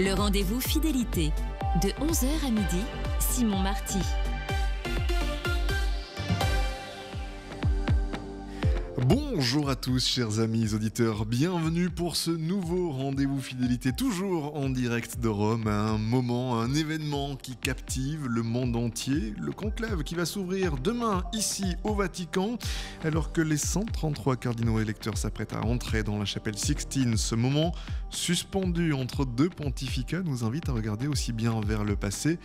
Le rendez-vous fidélité. De 11 h à midi, Simon Marty. Bonjour à tous, chers amis auditeurs, bienvenue pour ce nouveau rendez-vous fidélité, toujours en direct de Rome, un moment, un événement qui captive le monde entier, le conclave qui va s'ouvrir demain ici au Vatican, alors que les 133 cardinaux électeurs s'apprêtent à entrer dans la chapelle Sixtine. Ce moment suspendu entre deux pontificats nous invite à regarder aussi bien vers le passé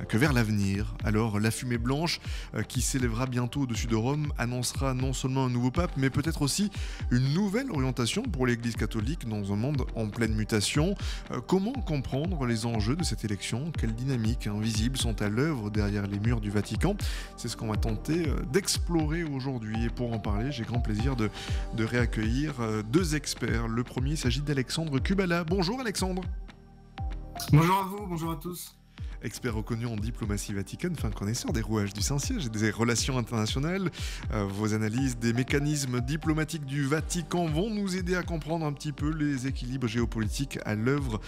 que vers l'avenir. Alors la fumée blanche qui s'élèvera bientôt au-dessus de Rome annoncera non seulement un nouveau pape, mais peut-être aussi une nouvelle orientation pour l'Église catholique dans un monde en pleine mutation. Comment comprendre les enjeux de cette élection ? Quelles dynamiques invisibles sont à l'œuvre derrière les murs du Vatican ? C'est ce qu'on va tenter d'explorer aujourd'hui. Et pour en parler, j'ai grand plaisir de réaccueillir deux experts. Le premier, il s'agit d'Alexandre Kubala. Bonjour Alexandre. Bonjour à vous, bonjour à tous. Expert reconnu en diplomatie vaticane, fin connaisseur des rouages du Saint-Siège et des relations internationales. Vos analyses des mécanismes diplomatiques du Vatican vont nous aider à comprendre un petit peu les équilibres géopolitiques à l'œuvre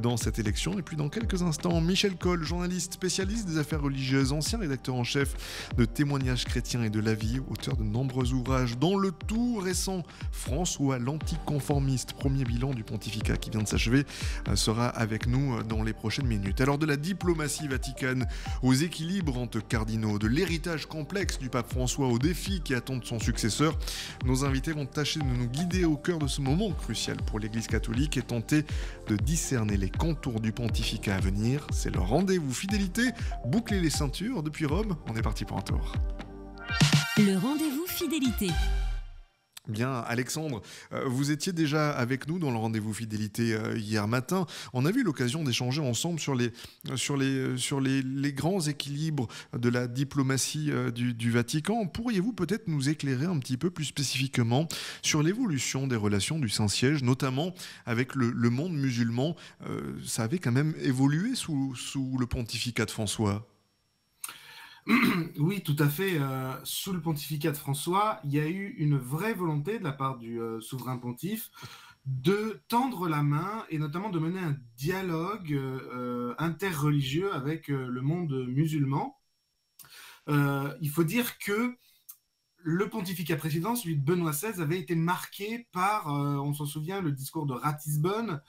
dans cette élection. Et puis dans quelques instants, Michel Coll, journaliste spécialiste des affaires religieuses, ancien rédacteur en chef de Témoignages chrétiens et de la vie, auteur de nombreux ouvrages, dont le tout récent François l'anticonformiste, premier bilan du pontificat qui vient de s'achever, sera avec nous dans les prochaines minutes. Alors de la diplomatie vaticane aux équilibres entre cardinaux, de l'héritage complexe du pape François aux défis qui attendent son successeur, nos invités vont tâcher de nous guider au cœur de ce moment crucial pour l'Église catholique et tenter de discerner les contours du pontificat à venir. C'est le rendez-vous fidélité. Bouclez les ceintures depuis Rome, on est parti pour un tour. Le rendez-vous fidélité. Bien, Alexandre, vous étiez déjà avec nous dans le rendez-vous fidélité hier matin. On a eu l'occasion d'échanger ensemble sur les grands équilibres de la diplomatie du Vatican. Pourriez-vous peut-être nous éclairer un petit peu plus spécifiquement sur l'évolution des relations du Saint-Siège, notamment avec le monde musulman ? Ça avait quand même évolué sous le pontificat de François. Oui, tout à fait. Sous le pontificat de François, il y a eu une vraie volonté de la part du souverain pontife de tendre la main et notamment de mener un dialogue interreligieux avec le monde musulman. Il faut dire que le pontificat précédent, celui de Benoît XVI, avait été marqué par, on s'en souvient, le discours de Ratisbonne,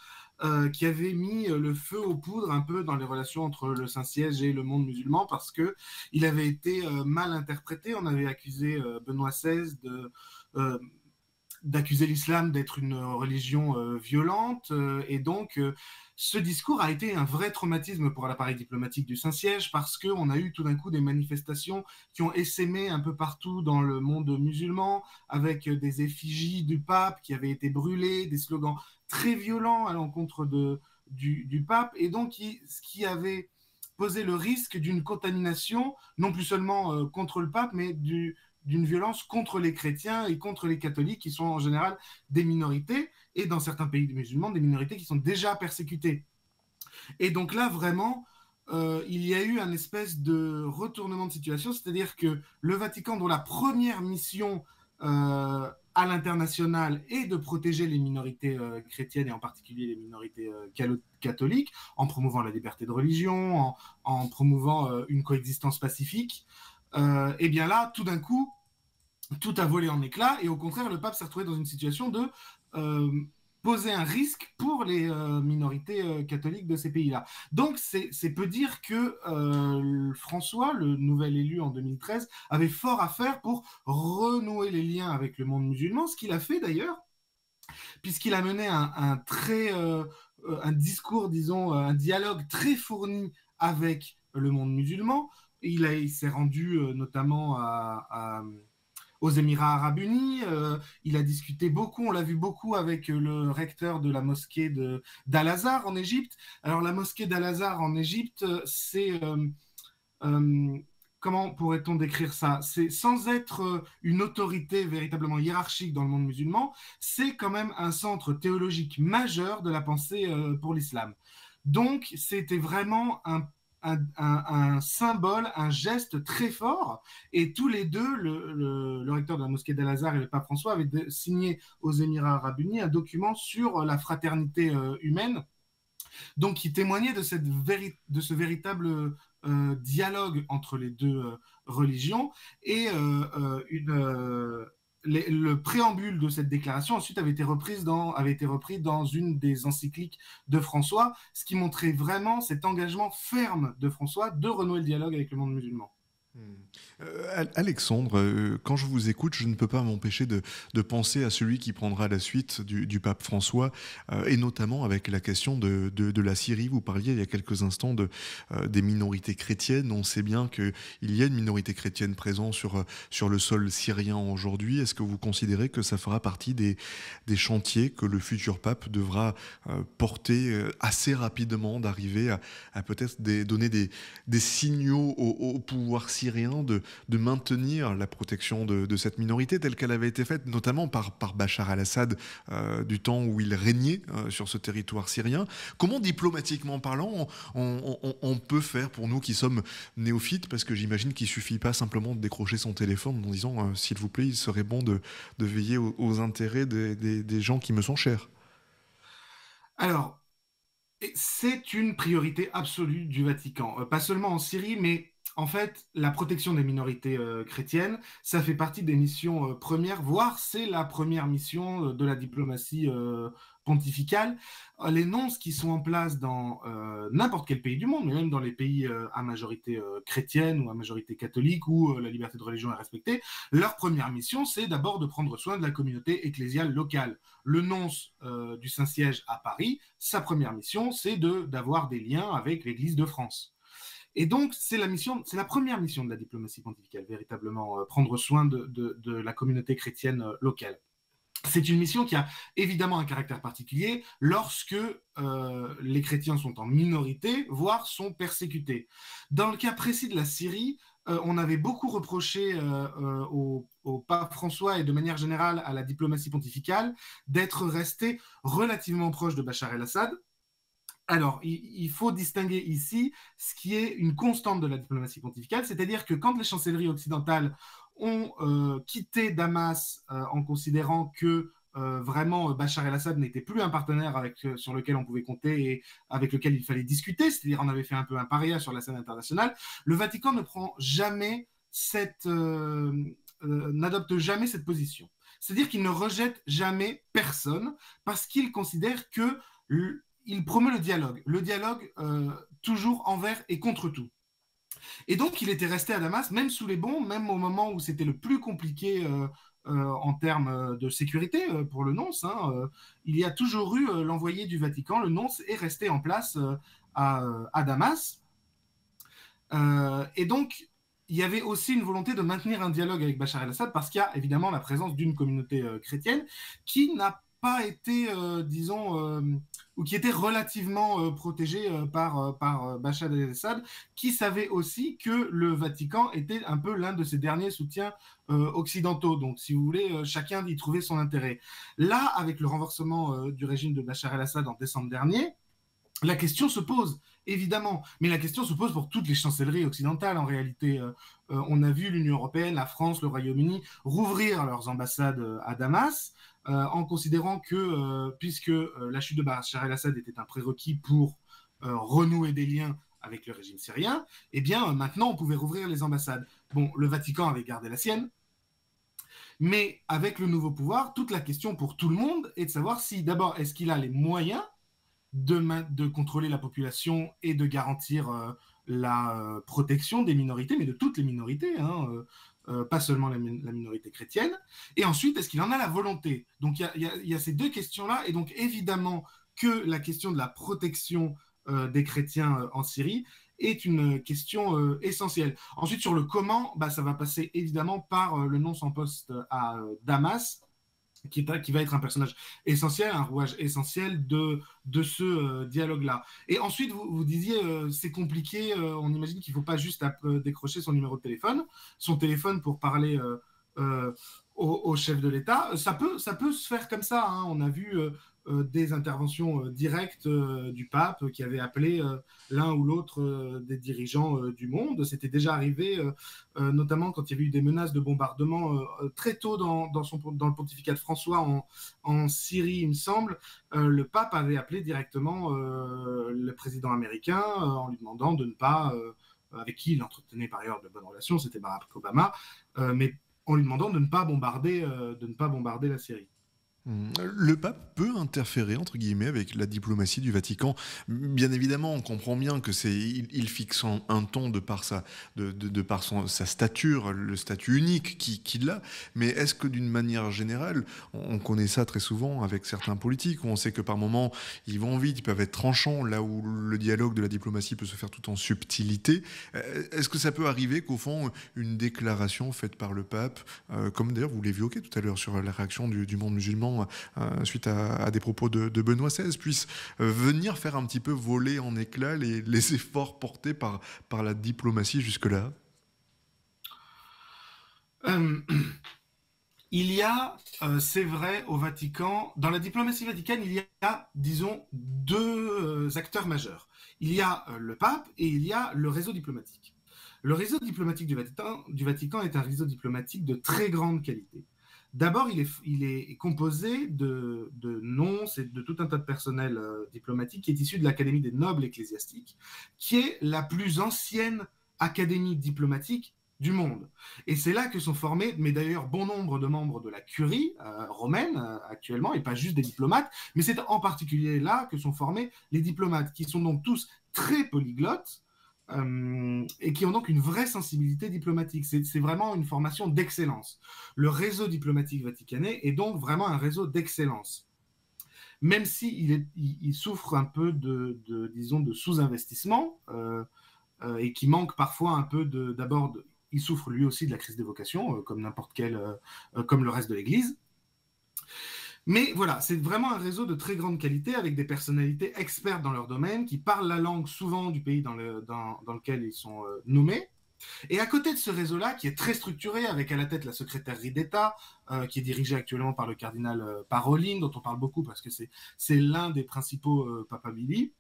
qui avait mis le feu aux poudres un peu dans les relations entre le Saint-Siège et le monde musulman parce que il avait été mal interprété. On avait accusé Benoît XVI d'accuser l'islam d'être une religion violente et donc ce discours a été un vrai traumatisme pour l'appareil diplomatique du Saint-Siège parce qu'on a eu tout d'un coup des manifestations qui ont essaimé un peu partout dans le monde musulman avec des effigies du pape qui avaient été brûlées, des slogans très violents à l'encontre du pape et donc ce qui avait posé le risque d'une contamination non plus seulement contre le pape mais d'une violence contre les chrétiens et contre les catholiques qui sont en général des minorités et dans certains pays musulmans des minorités qui sont déjà persécutées. Et donc là vraiment il y a eu un espèce de retournement de situation, c'est-à-dire que le Vatican dont la première mission à l'international est de protéger les minorités chrétiennes et en particulier les minorités catholiques en promouvant la liberté de religion, en promouvant une coexistence pacifique. Et bien là, tout d'un coup, tout a volé en éclats et au contraire, le pape s'est retrouvé dans une situation de poser un risque pour les minorités catholiques de ces pays-là. Donc, c'est peu dire que François, le nouvel élu en 2013, avait fort à faire pour renouer les liens avec le monde musulman, ce qu'il a fait d'ailleurs, puisqu'il a mené un discours, disons, un dialogue très fourni avec le monde musulman. Il s'est rendu notamment aux Émirats Arabes Unis. Il a discuté beaucoup, on l'a vu beaucoup avec le recteur de la mosquée d'Al-Azhar en Égypte. Alors la mosquée d'Al-Azhar en Égypte, c'est... comment pourrait-on décrire ça ? C'est sans être une autorité véritablement hiérarchique dans le monde musulman, c'est quand même un centre théologique majeur de la pensée pour l'islam. Donc c'était vraiment un symbole, un geste très fort. Et tous les deux, le recteur de la mosquée d'Al-Azhar et le pape François avaient signé aux Émirats Arabes Unis un document sur la fraternité humaine. Donc qui témoignait de ce véritable dialogue entre les deux religions. Et le préambule de cette déclaration ensuite avait été repris dans une des encycliques de François, ce qui montrait vraiment cet engagement ferme de François de renouer le dialogue avec le monde musulman. Alexandre, quand je vous écoute, je ne peux pas m'empêcher de penser à celui qui prendra la suite du pape François, et notamment avec la question de la Syrie. Vous parliez il y a quelques instants des minorités chrétiennes. On sait bien qu'il y a une minorité chrétienne présente sur le sol syrien aujourd'hui. Est-ce que vous considérez que ça fera partie des chantiers que le futur pape devra porter assez rapidement, d'arriver à peut-être donner des signaux au pouvoir syrien de maintenir la protection de cette minorité telle qu'elle avait été faite notamment par Bachar al-Assad du temps où il régnait sur ce territoire syrien. Comment diplomatiquement parlant on peut faire pour nous qui sommes néophytes, parce que j'imagine qu'il ne suffit pas simplement de décrocher son téléphone en disant s'il vous plaît il serait bon de veiller aux intérêts des gens qui me sont chers. Alors, c'est une priorité absolue du Vatican, pas seulement en Syrie, mais en fait, la protection des minorités chrétiennes, ça fait partie des missions premières, voire c'est la première mission de la diplomatie pontificale. Les nonces qui sont en place dans n'importe quel pays du monde, mais même dans les pays à majorité chrétienne ou à majorité catholique où la liberté de religion est respectée, leur première mission, c'est d'abord de prendre soin de la communauté ecclésiale locale. Le nonce du Saint-Siège à Paris, sa première mission, c'est d'avoir des liens avec l'Église de France. Et donc, c'est la première mission de la diplomatie pontificale, véritablement, prendre soin de la communauté chrétienne locale. C'est une mission qui a évidemment un caractère particulier lorsque les chrétiens sont en minorité, voire sont persécutés. Dans le cas précis de la Syrie, on avait beaucoup reproché au pape François et de manière générale à la diplomatie pontificale d'être resté relativement proche de Bachar el-Assad. Alors, il faut distinguer ici ce qui est une constante de la diplomatie pontificale, c'est-à-dire que quand les chancelleries occidentales ont quitté Damas en considérant que vraiment Bachar el-Assad n'était plus un partenaire sur lequel on pouvait compter et avec lequel il fallait discuter, c'est-à-dire on avait fait un peu un paria sur la scène internationale, le Vatican ne prend jamais n'adopte jamais cette position. C'est-à-dire qu'il ne rejette jamais personne parce qu'il considère que il promeut le dialogue toujours envers et contre tout. Et donc, il était resté à Damas, même sous les bons, même au moment où c'était le plus compliqué en termes de sécurité pour le nonce. Il y a toujours eu l'envoyé du Vatican, le nonce est resté en place à Damas. Et donc, il y avait aussi une volonté de maintenir un dialogue avec Bachar el-Assad parce qu'il y a évidemment la présence d'une communauté chrétienne qui n'a pas été, ou qui était relativement protégée par Bachar el-Assad, qui savait aussi que le Vatican était un peu l'un de ses derniers soutiens occidentaux. Donc, si vous voulez, chacun y trouvait son intérêt. Là, avec le renversement du régime de Bachar el-Assad en décembre dernier, la question se pose, évidemment, mais la question se pose pour toutes les chancelleries occidentales en réalité. On a vu l'Union européenne, la France, le Royaume-Uni rouvrir leurs ambassades à Damas, en considérant que, puisque la chute de Bachar el-Assad était un prérequis pour renouer des liens avec le régime syrien, eh bien maintenant on pouvait rouvrir les ambassades. Bon, le Vatican avait gardé la sienne, mais avec le nouveau pouvoir, toute la question pour tout le monde est de savoir si d'abord, est-ce qu'il a les moyens de contrôler la population et de garantir la protection des minorités, mais de toutes les minorités, pas seulement la minorité chrétienne. Et ensuite, est-ce qu'il en a la volonté? Donc, il y a ces deux questions-là. Et donc, évidemment que la question de la protection des chrétiens en Syrie est une question essentielle. Ensuite, sur le comment, ça va passer évidemment par le nonce en poste à Damas, qui va être un personnage essentiel, un rouage essentiel de ce dialogue-là. Et ensuite, vous disiez, c'est compliqué, on imagine qu'il ne faut pas juste décrocher son numéro de téléphone, son téléphone pour parler au chef de l'État. Ça peut se faire comme ça. On a vu des interventions directes du pape qui avait appelé l'un ou l'autre des dirigeants du monde. C'était déjà arrivé, notamment quand il y avait eu des menaces de bombardement très tôt dans le pontificat de François en Syrie, il me semble. Le pape avait appelé directement le président américain en lui demandant de ne pas, avec qui il entretenait par ailleurs de bonnes relations, c'était Barack Obama, mais en lui demandant de ne pas bombarder la Syrie. Le pape peut interférer, entre guillemets, avec la diplomatie du Vatican. Bien évidemment, on comprend bien que il fixe un ton de par sa stature, le statut unique qu'il a. Mais est-ce que d'une manière générale, on connaît ça très souvent avec certains politiques, où on sait que par moments, ils vont vite, ils peuvent être tranchants, là où le dialogue de la diplomatie peut se faire tout en subtilité. Est-ce que ça peut arriver qu'au fond, une déclaration faite par le pape, comme d'ailleurs vous l'évoquez tout à l'heure sur la réaction du monde musulman, suite à des propos de Benoît XVI, puisse venir faire un petit peu voler en éclats les efforts portés par la diplomatie jusque-là? Il y a, c'est vrai, au Vatican, dans la diplomatie vaticane, il y a, disons, deux acteurs majeurs. Il y a le pape et il y a le réseau diplomatique. Le réseau diplomatique du Vatican est un réseau diplomatique de très grande qualité. D'abord, il est composé de nonces et de tout un tas de personnel diplomatique qui est issu de l'Académie des nobles ecclésiastiques, qui est la plus ancienne académie diplomatique du monde. Et c'est là que sont formés, mais d'ailleurs, bon nombre de membres de la curie romaine actuellement, et pas juste des diplomates, mais c'est en particulier là que sont formés les diplomates, qui sont donc tous très polyglottes, et qui ont donc une vraie sensibilité diplomatique. C'est vraiment une formation d'excellence. Le réseau diplomatique vaticanais est donc vraiment un réseau d'excellence. Même s'il il souffre un peu disons, de sous-investissement, et qui manque parfois un peu il souffre lui aussi de la crise des vocations, comme comme le reste de l'Église. Mais voilà, c'est vraiment un réseau de très grande qualité avec des personnalités expertes dans leur domaine qui parlent la langue souvent du pays dans lequel ils sont nommés. Et à côté de ce réseau-là, qui est très structuré, avec à la tête la secrétairerie d'État, qui est dirigée actuellement par le cardinal Parolin, dont on parle beaucoup parce que c'est l'un des principaux papabili.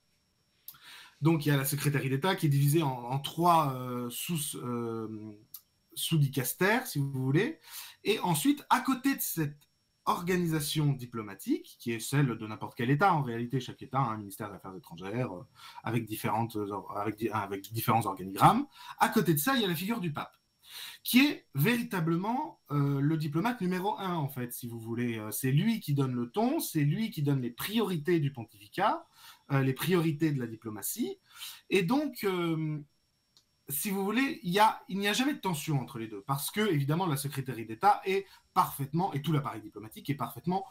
Donc il y a la secrétairerie d'État qui est divisée en trois sous-dicastères, si vous voulez. Et ensuite, à côté de cette organisation diplomatique, qui est celle de n'importe quel État, en réalité, chaque État a un ministère des Affaires étrangères avec différents organigrammes. À côté de ça, il y a la figure du pape, qui est véritablement le diplomate numéro 1, en fait, si vous voulez. C'est lui qui donne le ton, c'est lui qui donne les priorités du pontificat, les priorités de la diplomatie. Et donc, si vous voulez, il n'y a jamais de tension entre les deux, parce que, évidemment, la secrétairerie d'État est parfaitement, et tout l'appareil diplomatique est parfaitement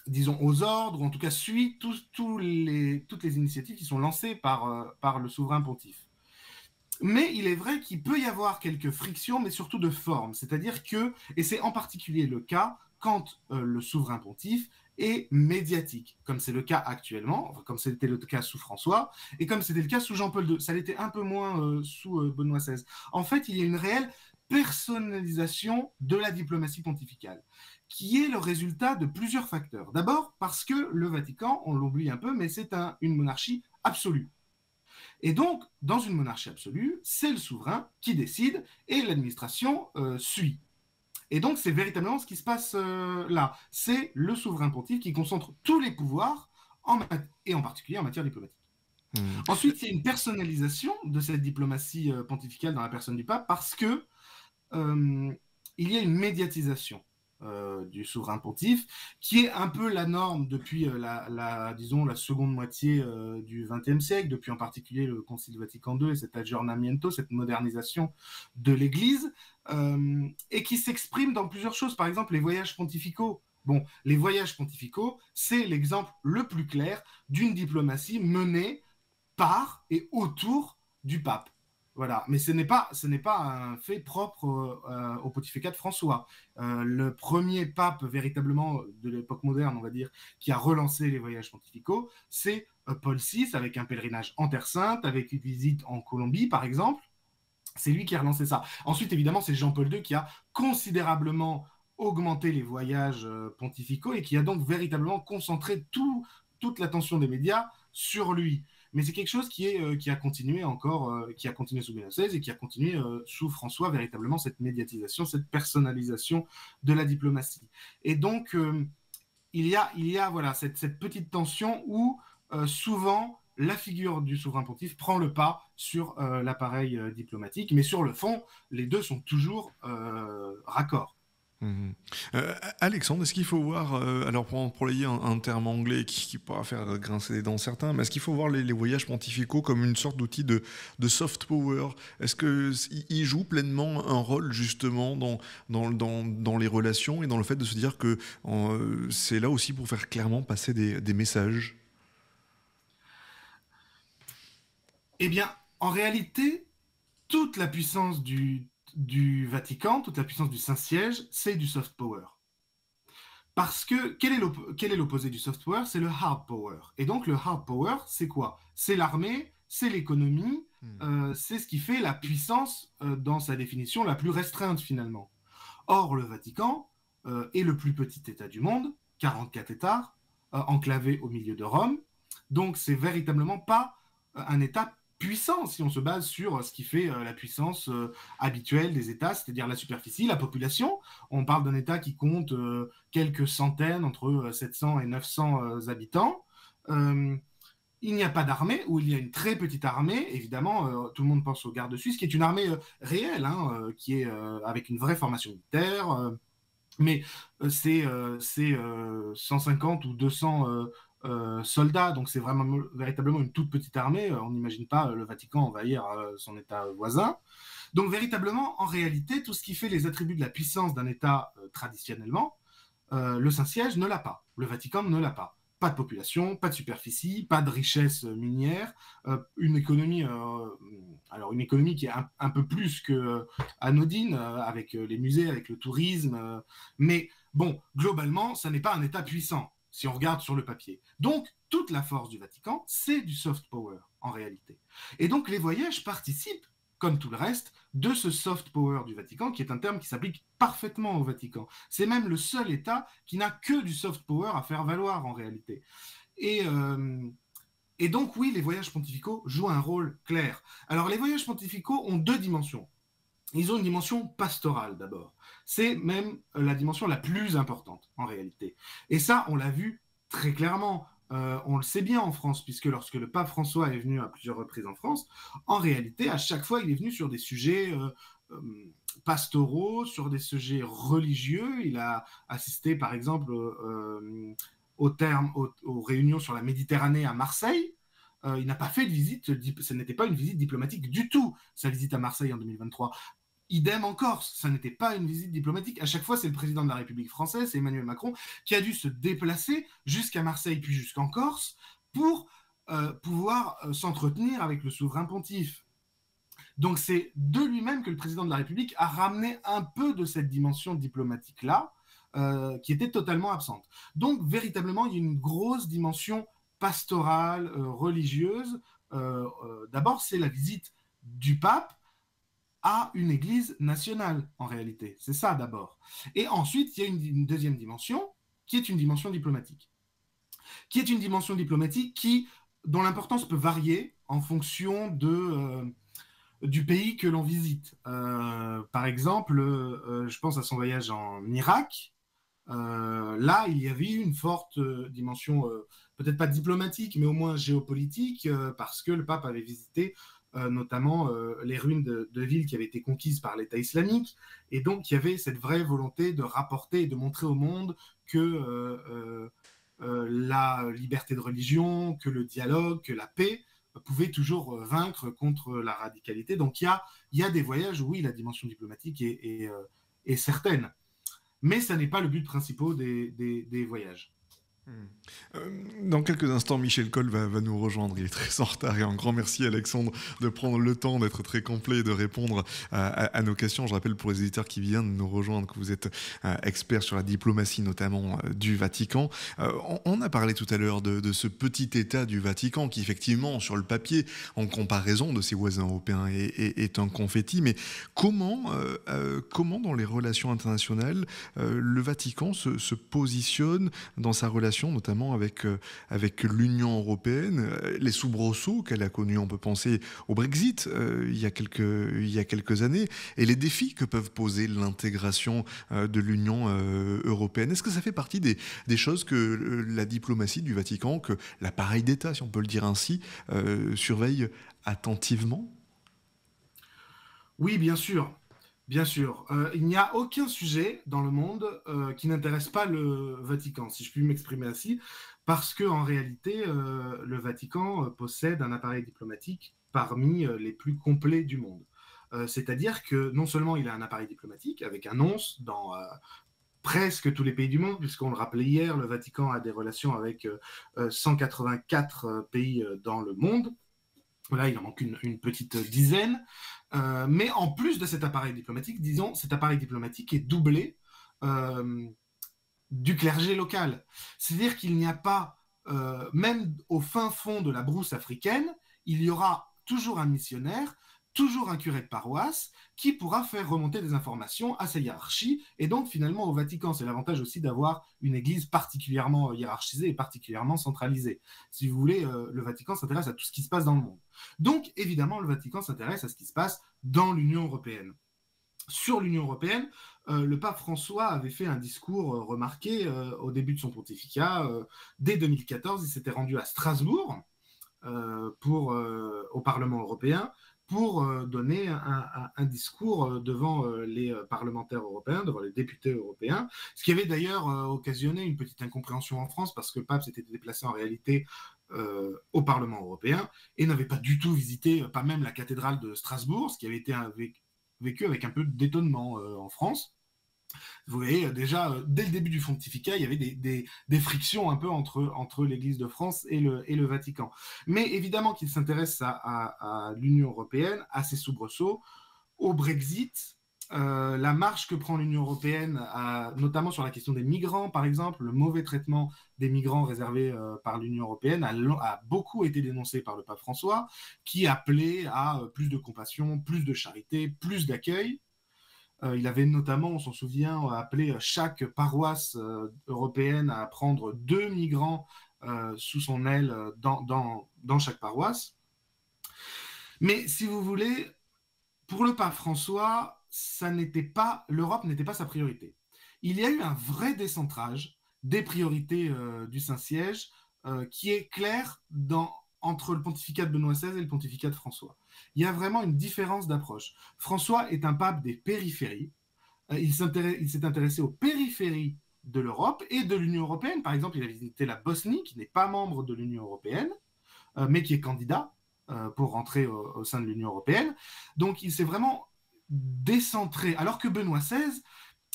disons, aux ordres, ou en tout cas suit toutes les initiatives qui sont lancées par le souverain pontife. Mais il est vrai qu'il peut y avoir quelques frictions, mais surtout de forme. C'est-à-dire que, et c'est en particulier le cas quand le souverain pontife est médiatique, comme c'est le cas actuellement, enfin, comme c'était le cas sous François, et comme c'était le cas sous Jean-Paul II. Ça l'était un peu moins sous Benoît XVI. En fait, il y a une réelle personnalisation de la diplomatie pontificale, qui est le résultat de plusieurs facteurs. D'abord, parce que le Vatican, on l'oublie un peu, mais c'est une monarchie absolue. Et donc, dans une monarchie absolue, c'est le souverain qui décide et l'administration suit. Et donc, c'est véritablement ce qui se passe là. C'est le souverain pontife qui concentre tous les pouvoirs, et en particulier en matière diplomatique. Ensuite, il y a une personnalisation de cette diplomatie pontificale dans la personne du pape parce que il y a une médiatisation du souverain pontife, qui est un peu la norme depuis disons, la seconde moitié du XXe siècle, depuis en particulier le Concile Vatican II et cet aggiornamento, cette modernisation de l'Église, et qui s'exprime dans plusieurs choses. Par exemple, les voyages pontificaux. Bon, les voyages pontificaux, c'est l'exemple le plus clair d'une diplomatie menée par et autour du pape. Voilà, mais ce n'est pas un fait propre au pontificat de François. Le premier pape véritablement de l'époque moderne, on va dire, qui a relancé les voyages pontificaux, c'est Paul VI, avec un pèlerinage en Terre Sainte, avec une visite en Colombie, par exemple. C'est lui qui a relancé ça. Ensuite, évidemment, c'est Jean-Paul II qui a considérablement augmenté les voyages pontificaux et qui a donc véritablement concentré toute l'attention des médias sur lui. Mais c'est quelque chose qui a continué qui a continué sous Benoît XVI et qui a continué sous François, véritablement cette médiatisation, cette personnalisation de la diplomatie. Et donc, il y a voilà, cette petite tension où souvent la figure du souverain pontife prend le pas sur l'appareil diplomatique, mais sur le fond, les deux sont toujours raccords. Mmh. Alexandre, est-ce qu'il faut voir, alors pour employer un terme anglais qui pourra faire grincer des dents certains, mais est-ce qu'il faut voir les voyages pontificaux comme une sorte d'outil de soft power? Est-ce qu'ils jouent pleinement un rôle justement dans les relations et dans le fait de se dire que c'est là aussi pour faire clairement passer des messages? Eh bien, en réalité, toute la puissance du Vatican, toute la puissance du Saint-Siège, c'est du soft power. Parce que quel est l'opposé du soft power? C'est le hard power. Et donc le hard power, c'est quoi? C'est l'armée, c'est l'économie, c'est ce qui fait la puissance dans sa définition la plus restreinte finalement. Or, le Vatican est le plus petit État du monde, 44 États, enclavé au milieu de Rome. Donc c'est véritablement pas un État puissant si on se base sur ce qui fait la puissance habituelle des États, c'est-à-dire la superficie, la population. On parle d'un État qui compte quelques centaines, entre 700 et 900 habitants. Il n'y a pas d'armée, ou il y a une très petite armée, évidemment, tout le monde pense aux gardes suisses, qui est une armée réelle, hein, qui est avec une vraie formation militaire, mais c'est 150 ou 200 soldats, donc c'est véritablement une toute petite armée. On n'imagine pas le Vatican envahir son État voisin. Donc véritablement, en réalité, tout ce qui fait les attributs de la puissance d'un État traditionnellement, le Saint-Siège ne l'a pas, le Vatican ne l'a pas. Pas de population, pas de superficie, pas de richesse minière, une économie qui est un peu plus que anodine, avec les musées, avec le tourisme, mais bon, globalement, ça n'est pas un État puissant, si on regarde sur le papier. Donc, toute la force du Vatican, c'est du soft power, en réalité. Et donc, les voyages participent, comme tout le reste, de ce soft power du Vatican, qui est un terme qui s'applique parfaitement au Vatican. C'est même le seul État qui n'a que du soft power à faire valoir, en réalité. Et donc, oui, les voyages pontificaux jouent un rôle clair. Alors, les voyages pontificaux ont deux dimensions. Ils ont une dimension pastorale, d'abord. C'est même la dimension la plus importante, en réalité. Et ça, on l'a vu très clairement. On le sait bien en France, puisque lorsque le pape François est venu à plusieurs reprises en France, en réalité, à chaque fois, il est venu sur des sujets pastoraux, sur des sujets religieux. Il a assisté, par exemple, aux réunions sur la Méditerranée à Marseille. Il n'a pas fait de visite, ce n'était pas une visite diplomatique du tout, sa visite à Marseille en 2023. Idem en Corse, ça n'était pas une visite diplomatique. À chaque fois, c'est le président de la République française, c'est Emmanuel Macron, qui a dû se déplacer jusqu'à Marseille puis jusqu'en Corse pour pouvoir s'entretenir avec le souverain pontife. Donc c'est de lui-même que le président de la République a ramené un peu de cette dimension diplomatique-là, qui était totalement absente. Donc véritablement, il y a une grosse dimension pastorale, religieuse. D'abord, c'est la visite du pape à une église nationale, en réalité. C'est ça d'abord. Et ensuite, il y a une deuxième dimension, qui est une dimension diplomatique. Qui est une dimension diplomatique dont l'importance peut varier en fonction du pays que l'on visite. Par exemple, je pense à son voyage en Irak. Là, il y avait une forte dimension, peut-être pas diplomatique, mais au moins géopolitique, parce que le pape avait visité notamment les ruines de villes qui avaient été conquises par l'État islamique. Et donc, il y avait cette vraie volonté de rapporter et de montrer au monde que la liberté de religion, que le dialogue, que la paix pouvaient toujours vaincre contre la radicalité. Donc, il y a des voyages où, oui, la dimension diplomatique est certaine. Mais ça n'est pas le but principal des voyages. Dans quelques instants, Michel Coll va nous rejoindre. Il est très en retard et un grand merci Alexandre de prendre le temps d'être très complet et de répondre à nos questions. Je rappelle pour les éditeurs qui viennent de nous rejoindre que vous êtes expert sur la diplomatie notamment du Vatican. On a parlé tout à l'heure de ce petit État du Vatican qui effectivement sur le papier en comparaison de ses voisins européens est un confetti. Mais comment dans les relations internationales le Vatican se positionne dans sa relation notamment avec l'Union européenne, les soubresauts qu'elle a connus, on peut penser au Brexit il y a quelques années, et les défis que peuvent poser l'intégration de l'Union européenne. Est-ce que ça fait partie des choses que la diplomatie du Vatican, que l'appareil d'État, si on peut le dire ainsi, surveille attentivement ? Oui, bien sûr. Bien sûr, il n'y a aucun sujet dans le monde qui n'intéresse pas le Vatican, si je puis m'exprimer ainsi, parce qu'en réalité, le Vatican possède un appareil diplomatique parmi les plus complets du monde. C'est-à-dire que non seulement il a un appareil diplomatique avec un nonce dans presque tous les pays du monde, puisqu'on le rappelait hier, le Vatican a des relations avec 184 pays dans le monde. Là, il en manque une petite dizaine. Mais en plus de cet appareil diplomatique, disons, cet appareil diplomatique est doublé du clergé local. C'est-à-dire qu'il n'y a pas, même au fin fond de la brousse africaine, il y aura toujours un missionnaire, toujours un curé de paroisse, qui pourra faire remonter des informations à sa hiérarchie. Et donc, finalement, au Vatican, c'est l'avantage aussi d'avoir une église particulièrement hiérarchisée et particulièrement centralisée. Si vous voulez, le Vatican s'intéresse à tout ce qui se passe dans le monde. Donc, évidemment, le Vatican s'intéresse à ce qui se passe dans l'Union européenne. Sur l'Union européenne, le pape François avait fait un discours remarqué au début de son pontificat. Dès 2014, il s'était rendu à Strasbourg au Parlement européen pour donner un discours devant les parlementaires européens, devant les députés européens, ce qui avait d'ailleurs occasionné une petite incompréhension en France parce que le pape s'était déplacé en réalité au Parlement européen et n'avait pas du tout visité, pas même la cathédrale de Strasbourg, ce qui avait été vécu avec un peu d'étonnement en France. Vous voyez, déjà, dès le début du pontificat, il y avait des frictions un peu entre l'Église de France et le Vatican. Mais évidemment qu'il s'intéresse à l'Union européenne, à ses soubresauts, au Brexit, la marche que prend l'Union européenne, notamment sur la question des migrants, par exemple, le mauvais traitement des migrants réservés par l'Union européenne a beaucoup été dénoncé par le pape François, qui appelait à plus de compassion, plus de charité, plus d'accueil. Il avait notamment, on s'en souvient, appelé chaque paroisse européenne à prendre 2 migrants sous son aile dans chaque paroisse. Mais si vous voulez, pour le pape François, l'Europe n'était pas sa priorité. Il y a eu un vrai décentrage des priorités du Saint-Siège qui est clair entre le pontificat de Benoît XVI et le pontificat de François. Il y a vraiment une différence d'approche. François est un pape des périphéries. Il s'est intéressé aux périphéries de l'Europe et de l'Union européenne. Par exemple, il a visité la Bosnie, qui n'est pas membre de l'Union européenne, mais qui est candidat pour rentrer au sein de l'Union européenne. Donc, il s'est vraiment décentré. Alors que Benoît XVI,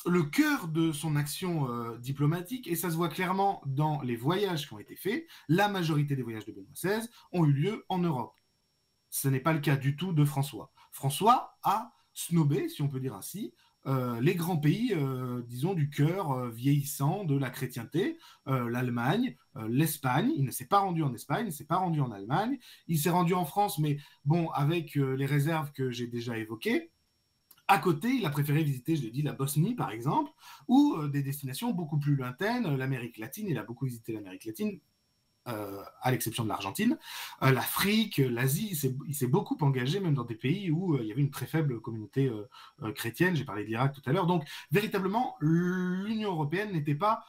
le cœur de son action diplomatique, et ça se voit clairement dans les voyages qui ont été faits, la majorité des voyages de Benoît XVI ont eu lieu en Europe. Ce n'est pas le cas du tout de François. François a snobé, si on peut dire ainsi, les grands pays, disons, du cœur vieillissant de la chrétienté, l'Allemagne, l'Espagne. Il ne s'est pas rendu en Espagne, il ne s'est pas rendu en Allemagne. Il s'est rendu en France, mais bon, avec les réserves que j'ai déjà évoquées. À côté, il a préféré visiter, je l'ai dit, la Bosnie, par exemple, ou des destinations beaucoup plus lointaines, l'Amérique latine. Il a beaucoup visité l'Amérique latine, à l'exception de l'Argentine, l'Afrique, l'Asie. Il s'est beaucoup engagé, même dans des pays où il y avait une très faible communauté chrétienne. J'ai parlé de l'Irak tout à l'heure. Donc, véritablement, l'Union européenne n'était pas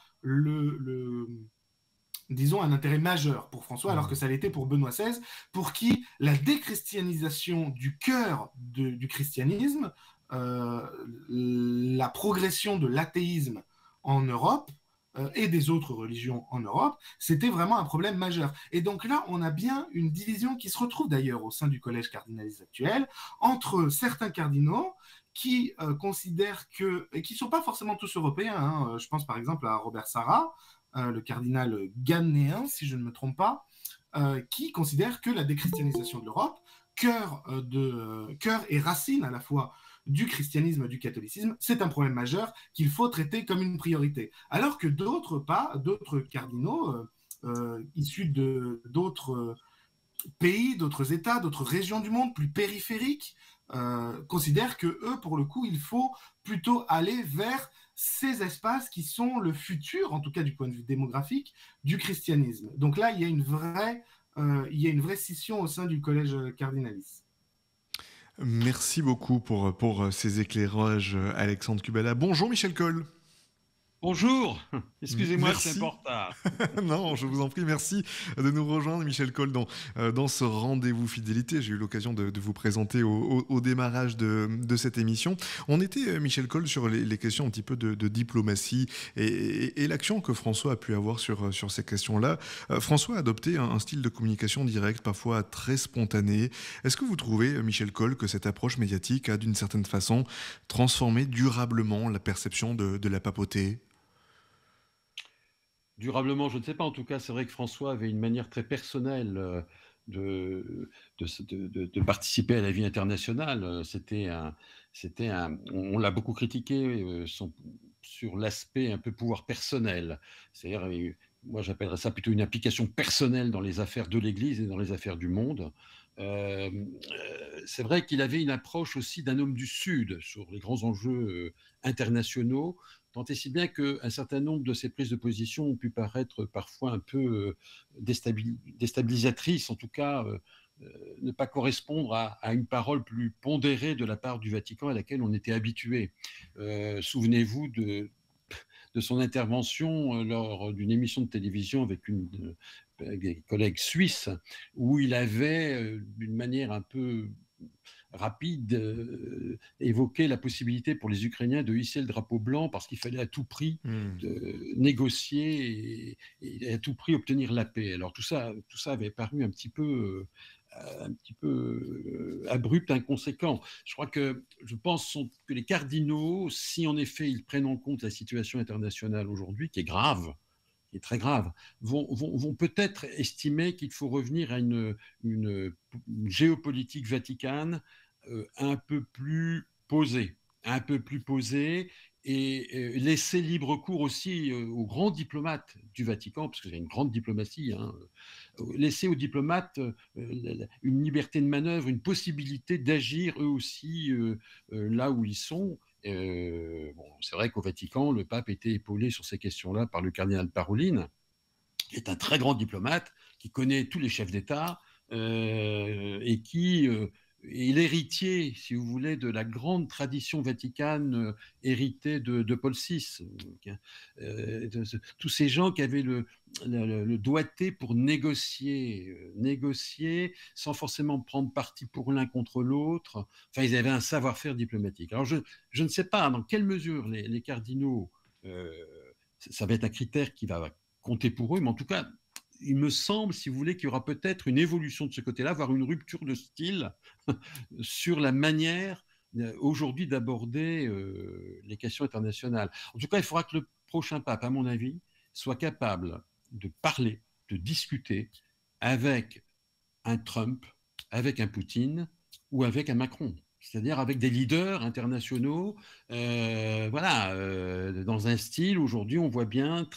disons, un intérêt majeur pour François, alors que ça l'était pour Benoît XVI, pour qui la déchristianisation du cœur du christianisme, la progression de l'athéisme en Europe et des autres religions en Europe, c'était vraiment un problème majeur. Et donc là, on a bien une division qui se retrouve d'ailleurs au sein du collège cardinaliste actuel, entre certains cardinaux qui considèrent et qui ne sont pas forcément tous européens, hein. Je pense par exemple à Robert Sarra, le cardinal ghanéen, si je ne me trompe pas, qui considère que la déchristianisation de l'Europe, cœur et racine à la fois du christianisme et du catholicisme, c'est un problème majeur qu'il faut traiter comme une priorité. Alors que d'autres cardinaux issus d'autres pays, d'autres États, d'autres régions du monde plus périphériques considèrent que eux, pour le coup, il faut plutôt aller vers ces espaces qui sont le futur, en tout cas du point de vue démographique, du christianisme. Donc là, il y a une vraie scission au sein du collège cardinalice. Merci beaucoup pour ces éclairages, Alexandre Kubala. Bonjour Michel Coll. Bonjour, excusez-moi, je suis un Merci. peu en retard. Non, je vous en prie, merci de nous rejoindre, Michel Coll, dans ce rendez-vous fidélité. J'ai eu l'occasion de vous présenter au démarrage de cette émission. On était, Michel Coll, sur les questions un petit peu de diplomatie et l'action que François a pu avoir sur ces questions-là. François a adopté un style de communication direct, parfois très spontané. Est-ce que vous trouvez, Michel Coll, que cette approche médiatique a, d'une certaine façon, transformé durablement la perception de la papauté ? Durablement, je ne sais pas. En tout cas, c'est vrai que François avait une manière très personnelle de participer à la vie internationale. On l'a beaucoup critiqué sur l'aspect un peu pouvoir personnel. C'est-à-dire, moi j'appellerais ça plutôt une implication personnelle dans les affaires de l'Église et dans les affaires du monde. C'est vrai qu'il avait une approche aussi d'un homme du Sud sur les grands enjeux internationaux, tant et si bien qu'un certain nombre de ses prises de position ont pu paraître parfois un peu déstabilisatrices, en tout cas ne pas correspondre à une parole plus pondérée de la part du Vatican à laquelle on était habitué. Souvenez-vous de son intervention lors d'une émission de télévision avec des collègues suisses, où il avait, d'une manière un peu rapide, évoqué la possibilité pour les Ukrainiens de hisser le drapeau blanc parce qu'il fallait à tout prix négocier et à tout prix obtenir la paix. Alors tout ça avait paru un petit peu abrupt, inconséquent. Je pense que les cardinaux, si en effet ils prennent en compte la situation internationale aujourd'hui, qui est grave, qui est très grave, vont peut-être estimer qu'il faut revenir à une géopolitique vaticane un peu plus posée, et laisser libre cours aussi aux grands diplomates du Vatican, parce qu'il y a une grande diplomatie, laisser aux diplomates une liberté de manœuvre, une possibilité d'agir eux aussi là où ils sont. C'est vrai qu'au Vatican, le pape était épaulé sur ces questions-là par le cardinal Parolin, qui est un très grand diplomate, qui connaît tous les chefs d'État et qui est l'héritier, si vous voulez, de la grande tradition vaticane héritée de Paul VI. Tous ces gens qui avaient le doigté pour négocier sans forcément prendre parti pour l'un contre l'autre. Enfin, ils avaient un savoir-faire diplomatique. Alors, je ne sais pas dans quelle mesure les cardinaux, ça va être un critère qui va compter pour eux, mais en tout cas, il me semble, si vous voulez, qu'il y aura peut-être une évolution de ce côté-là, voire une rupture de style sur la manière aujourd'hui d'aborder les questions internationales. En tout cas, il faudra que le prochain pape, à mon avis, soit capable de parler, de discuter avec un Trump, avec un Poutine ou avec un Macron. C'est-à-dire avec des leaders internationaux, dans un style, aujourd'hui, on voit bien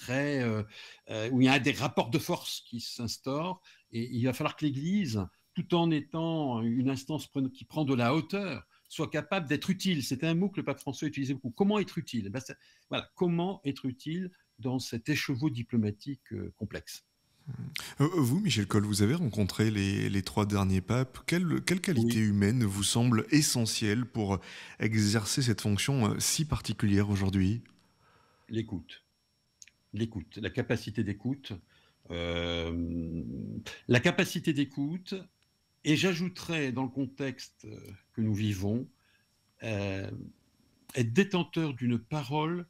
où il y a des rapports de force qui s'instaurent, et il va falloir que l'Église, tout en étant une instance qui prend de la hauteur, soit capable d'être utile. C'est un mot que le pape François utilisait beaucoup. Comment être utile ? Comment être utile dans cet écheveau diplomatique complexe ? Vous, Michel Coll, vous avez rencontré les 3 derniers papes. Quelle qualité humaine vous semble essentielle pour exercer cette fonction si particulière aujourd'hui ? L'écoute, la capacité d'écoute. Et j'ajouterais, dans le contexte que nous vivons, être détenteur d'une parole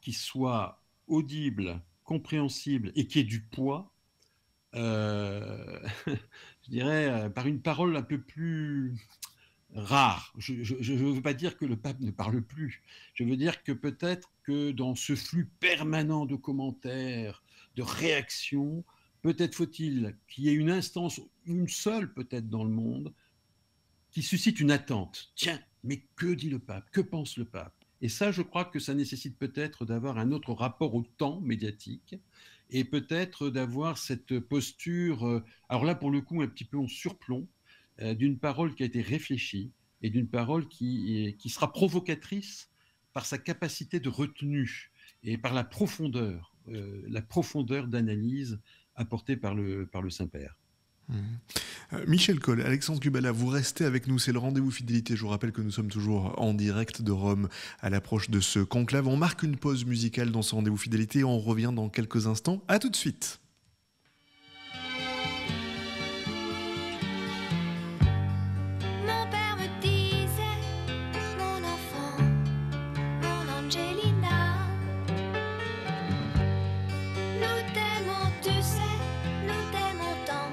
qui soit audible, compréhensible et qui ait du poids, je dirais, par une parole un peu plus rare. Je ne veux pas dire que le pape ne parle plus. Je veux dire que peut-être que dans ce flux permanent de commentaires, de réactions, peut-être faut-il qu'il y ait une instance, une seule peut-être dans le monde, qui suscite une attente. Tiens, mais que dit le pape? Que pense le pape? Et ça, je crois que ça nécessite peut-être d'avoir un autre rapport au temps médiatique et peut-être d'avoir cette posture, alors là pour le coup un petit peu en surplomb, d'une parole qui a été réfléchie et d'une parole qui sera provocatrice par sa capacité de retenue et par la profondeur d'analyse apportée par le Saint-Père. Michel Coll, Alexandre Kubala, vous restez avec nous, c'est le rendez-vous fidélité. Je vous rappelle que nous sommes toujours en direct de Rome à l'approche de ce conclave. On marque une pause musicale dans ce rendez-vous fidélité et on revient dans quelques instants. À tout de suite. Mon père me disait, mon enfant, mon Angelina, nous t'aimons, tu sais, nous t'aimons tant,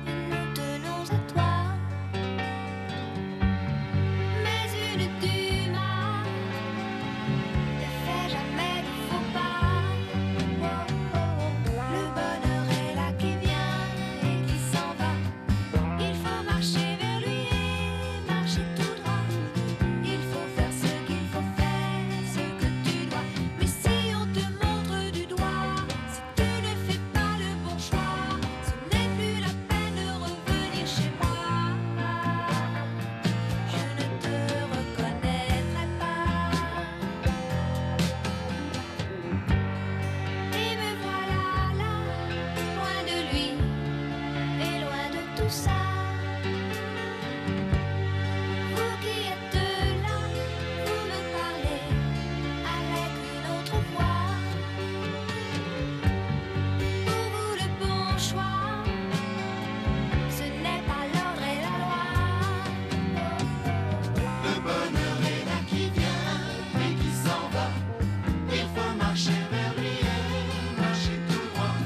et nous tenons à toi. Mais une duma ne fait jamais de faux pas. Oh, oh, oh. Le bonheur est là qui vient et qui s'en va. Il faut marcher vers lui et marcher tout droit. Il faut faire ce qu'il faut faire, ce que tu dois. Mais si on te montre du doigt, si tu ne fais pas le bon choix, ce n'est plus la peine de revenir chez moi. Je ne te reconnaîtrai pas. Et me voilà là, loin de lui et loin de tout ça. Vous qui êtes là, vous me parlez avec une autre voix. Pour vous le bon choix, ce n'est pas l'ordre et la loi. Le bonheur est là qui vient et qui s'en va. Il faut marcher vers lui et marcher tout droit.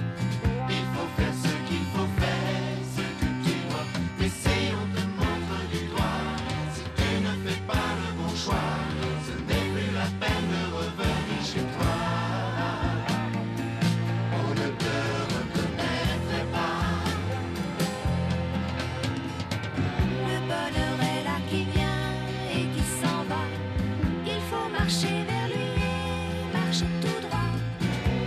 Il faut faire ce qu'il faut faire, ce que tu dois. Mais si on te montre du doigt, si tu ne fais pas le bon choix, ce n'est plus la peine de revenir chez toi. On ne te reconnaîtrait pas. Le bonheur est là qui vient et qui s'en va. Il faut marcher vers lui et marcher tout droit.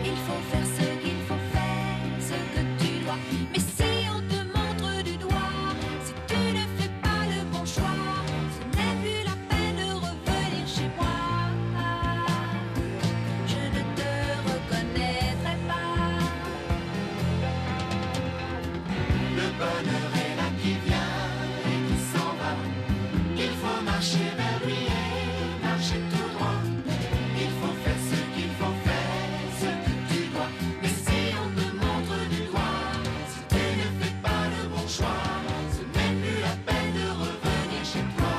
Il faut faire ce qu'il faut faire, ce que tu dois. Mais si on te montre du doigt, si tu ne fais pas le bon choix, ce n'est plus la peine de revenir chez moi. Je ne te reconnaîtrai pas. Le bonheur est là qui vient et qui s'en va. Il faut marcher vers lui et marcher tout droit. Il faut faire ce qu'il faut faire, ce que tu dois. Mais si on te montre du doigt, si tu ne fais pas le bon choix, ce n'est plus la peine de revenir chez toi.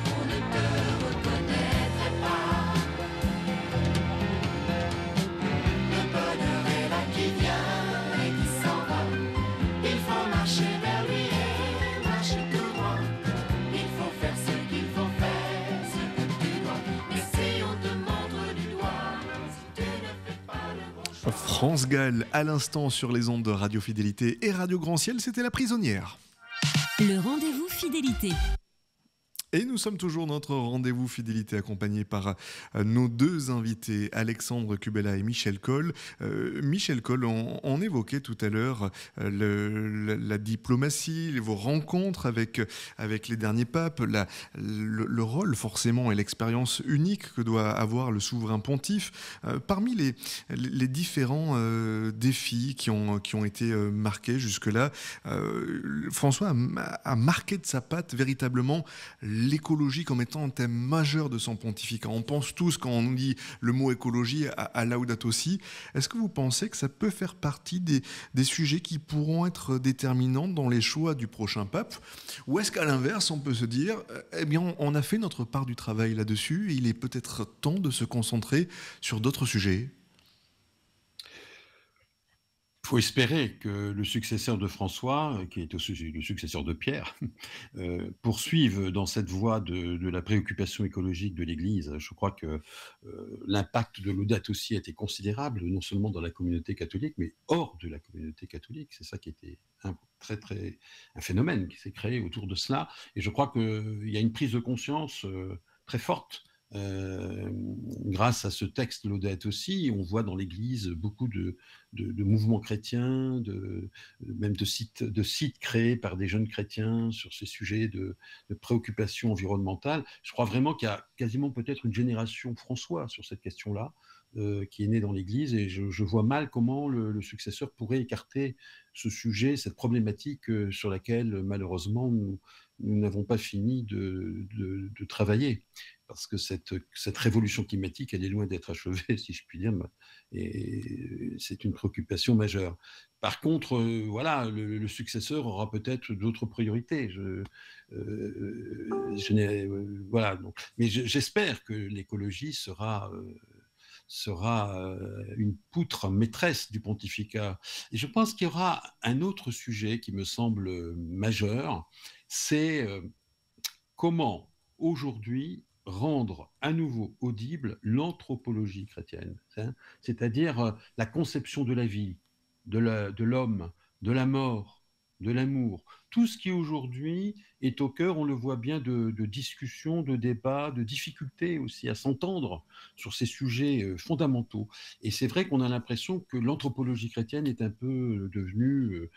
On ne te reconnaîtrait pas. Le bonheur est là qui vient et qui s'en va. Il faut marcher vers lui et marcher tout droit. Il faut faire ce qu'il faut faire, ce que tu dois. Mais si on te montre du doigt, si tu ne fais pas le bon choix. France Gall, à l'instant sur les ondes de Radio Fidélité et Radio Grand Ciel, c'était La Prisonnière. Le rendez-vous fidélité. Et nous sommes toujours dans notre rendez-vous fidélité accompagné par nos deux invités, Alexandre Kubala et Michel Coll. Michel Coll, on évoquait tout à l'heure la diplomatie, vos rencontres avec les derniers papes, le rôle forcément et l'expérience unique que doit avoir le souverain pontife. Parmi les différents défis qui ont été marqués jusque-là, François a marqué de sa patte véritablement l'écologie comme étant un thème majeur de son pontificat. On pense tous, quand on dit le mot écologie, à Laudato Si. Est-ce que vous pensez que ça peut faire partie des sujets qui pourront être déterminants dans les choix du prochain pape? Ou est-ce qu'à l'inverse, on peut se dire, eh bien, on a fait notre part du travail là-dessus et il est peut-être temps de se concentrer sur d'autres sujets? faut espérer que le successeur de François, qui est aussi le successeur de Pierre, poursuive dans cette voie de la préoccupation écologique de l'Église. Je crois que l'impact de Laudato Si a été considérable, non seulement dans la communauté catholique, mais hors de la communauté catholique. C'est ça qui était un phénomène qui s'est créé autour de cela. Et je crois qu'il y a une prise de conscience très forte. Grâce à ce texte Laudato Si, on voit dans l'Église beaucoup de mouvements chrétiens, même de sites créés par des jeunes chrétiens sur ces sujets de préoccupation environnementale. Je crois vraiment qu'il y a quasiment peut-être une génération François sur cette question-là, qui est née dans l'Église, et je vois mal comment le successeur pourrait écarter ce sujet, cette problématique sur laquelle malheureusement nous n'avons pas fini de travailler, parce que cette révolution climatique, elle est loin d'être achevée, si je puis dire, et c'est une préoccupation majeure. Par contre, voilà, le successeur aura peut-être d'autres priorités. Voilà, donc, mais j'espère que l'écologie sera une poutre maîtresse du pontificat. Et je pense qu'il y aura un autre sujet qui me semble majeur, c'est comment aujourd'hui rendre à nouveau audible l'anthropologie chrétienne, hein, c'est-à-dire la conception de la vie, de l'homme, de la mort, de l'amour. Tout ce qui aujourd'hui est au cœur, on le voit bien, de discussions, de débats, de difficultés aussi à s'entendre sur ces sujets fondamentaux. Et c'est vrai qu'on a l'impression que l'anthropologie chrétienne est un peu devenue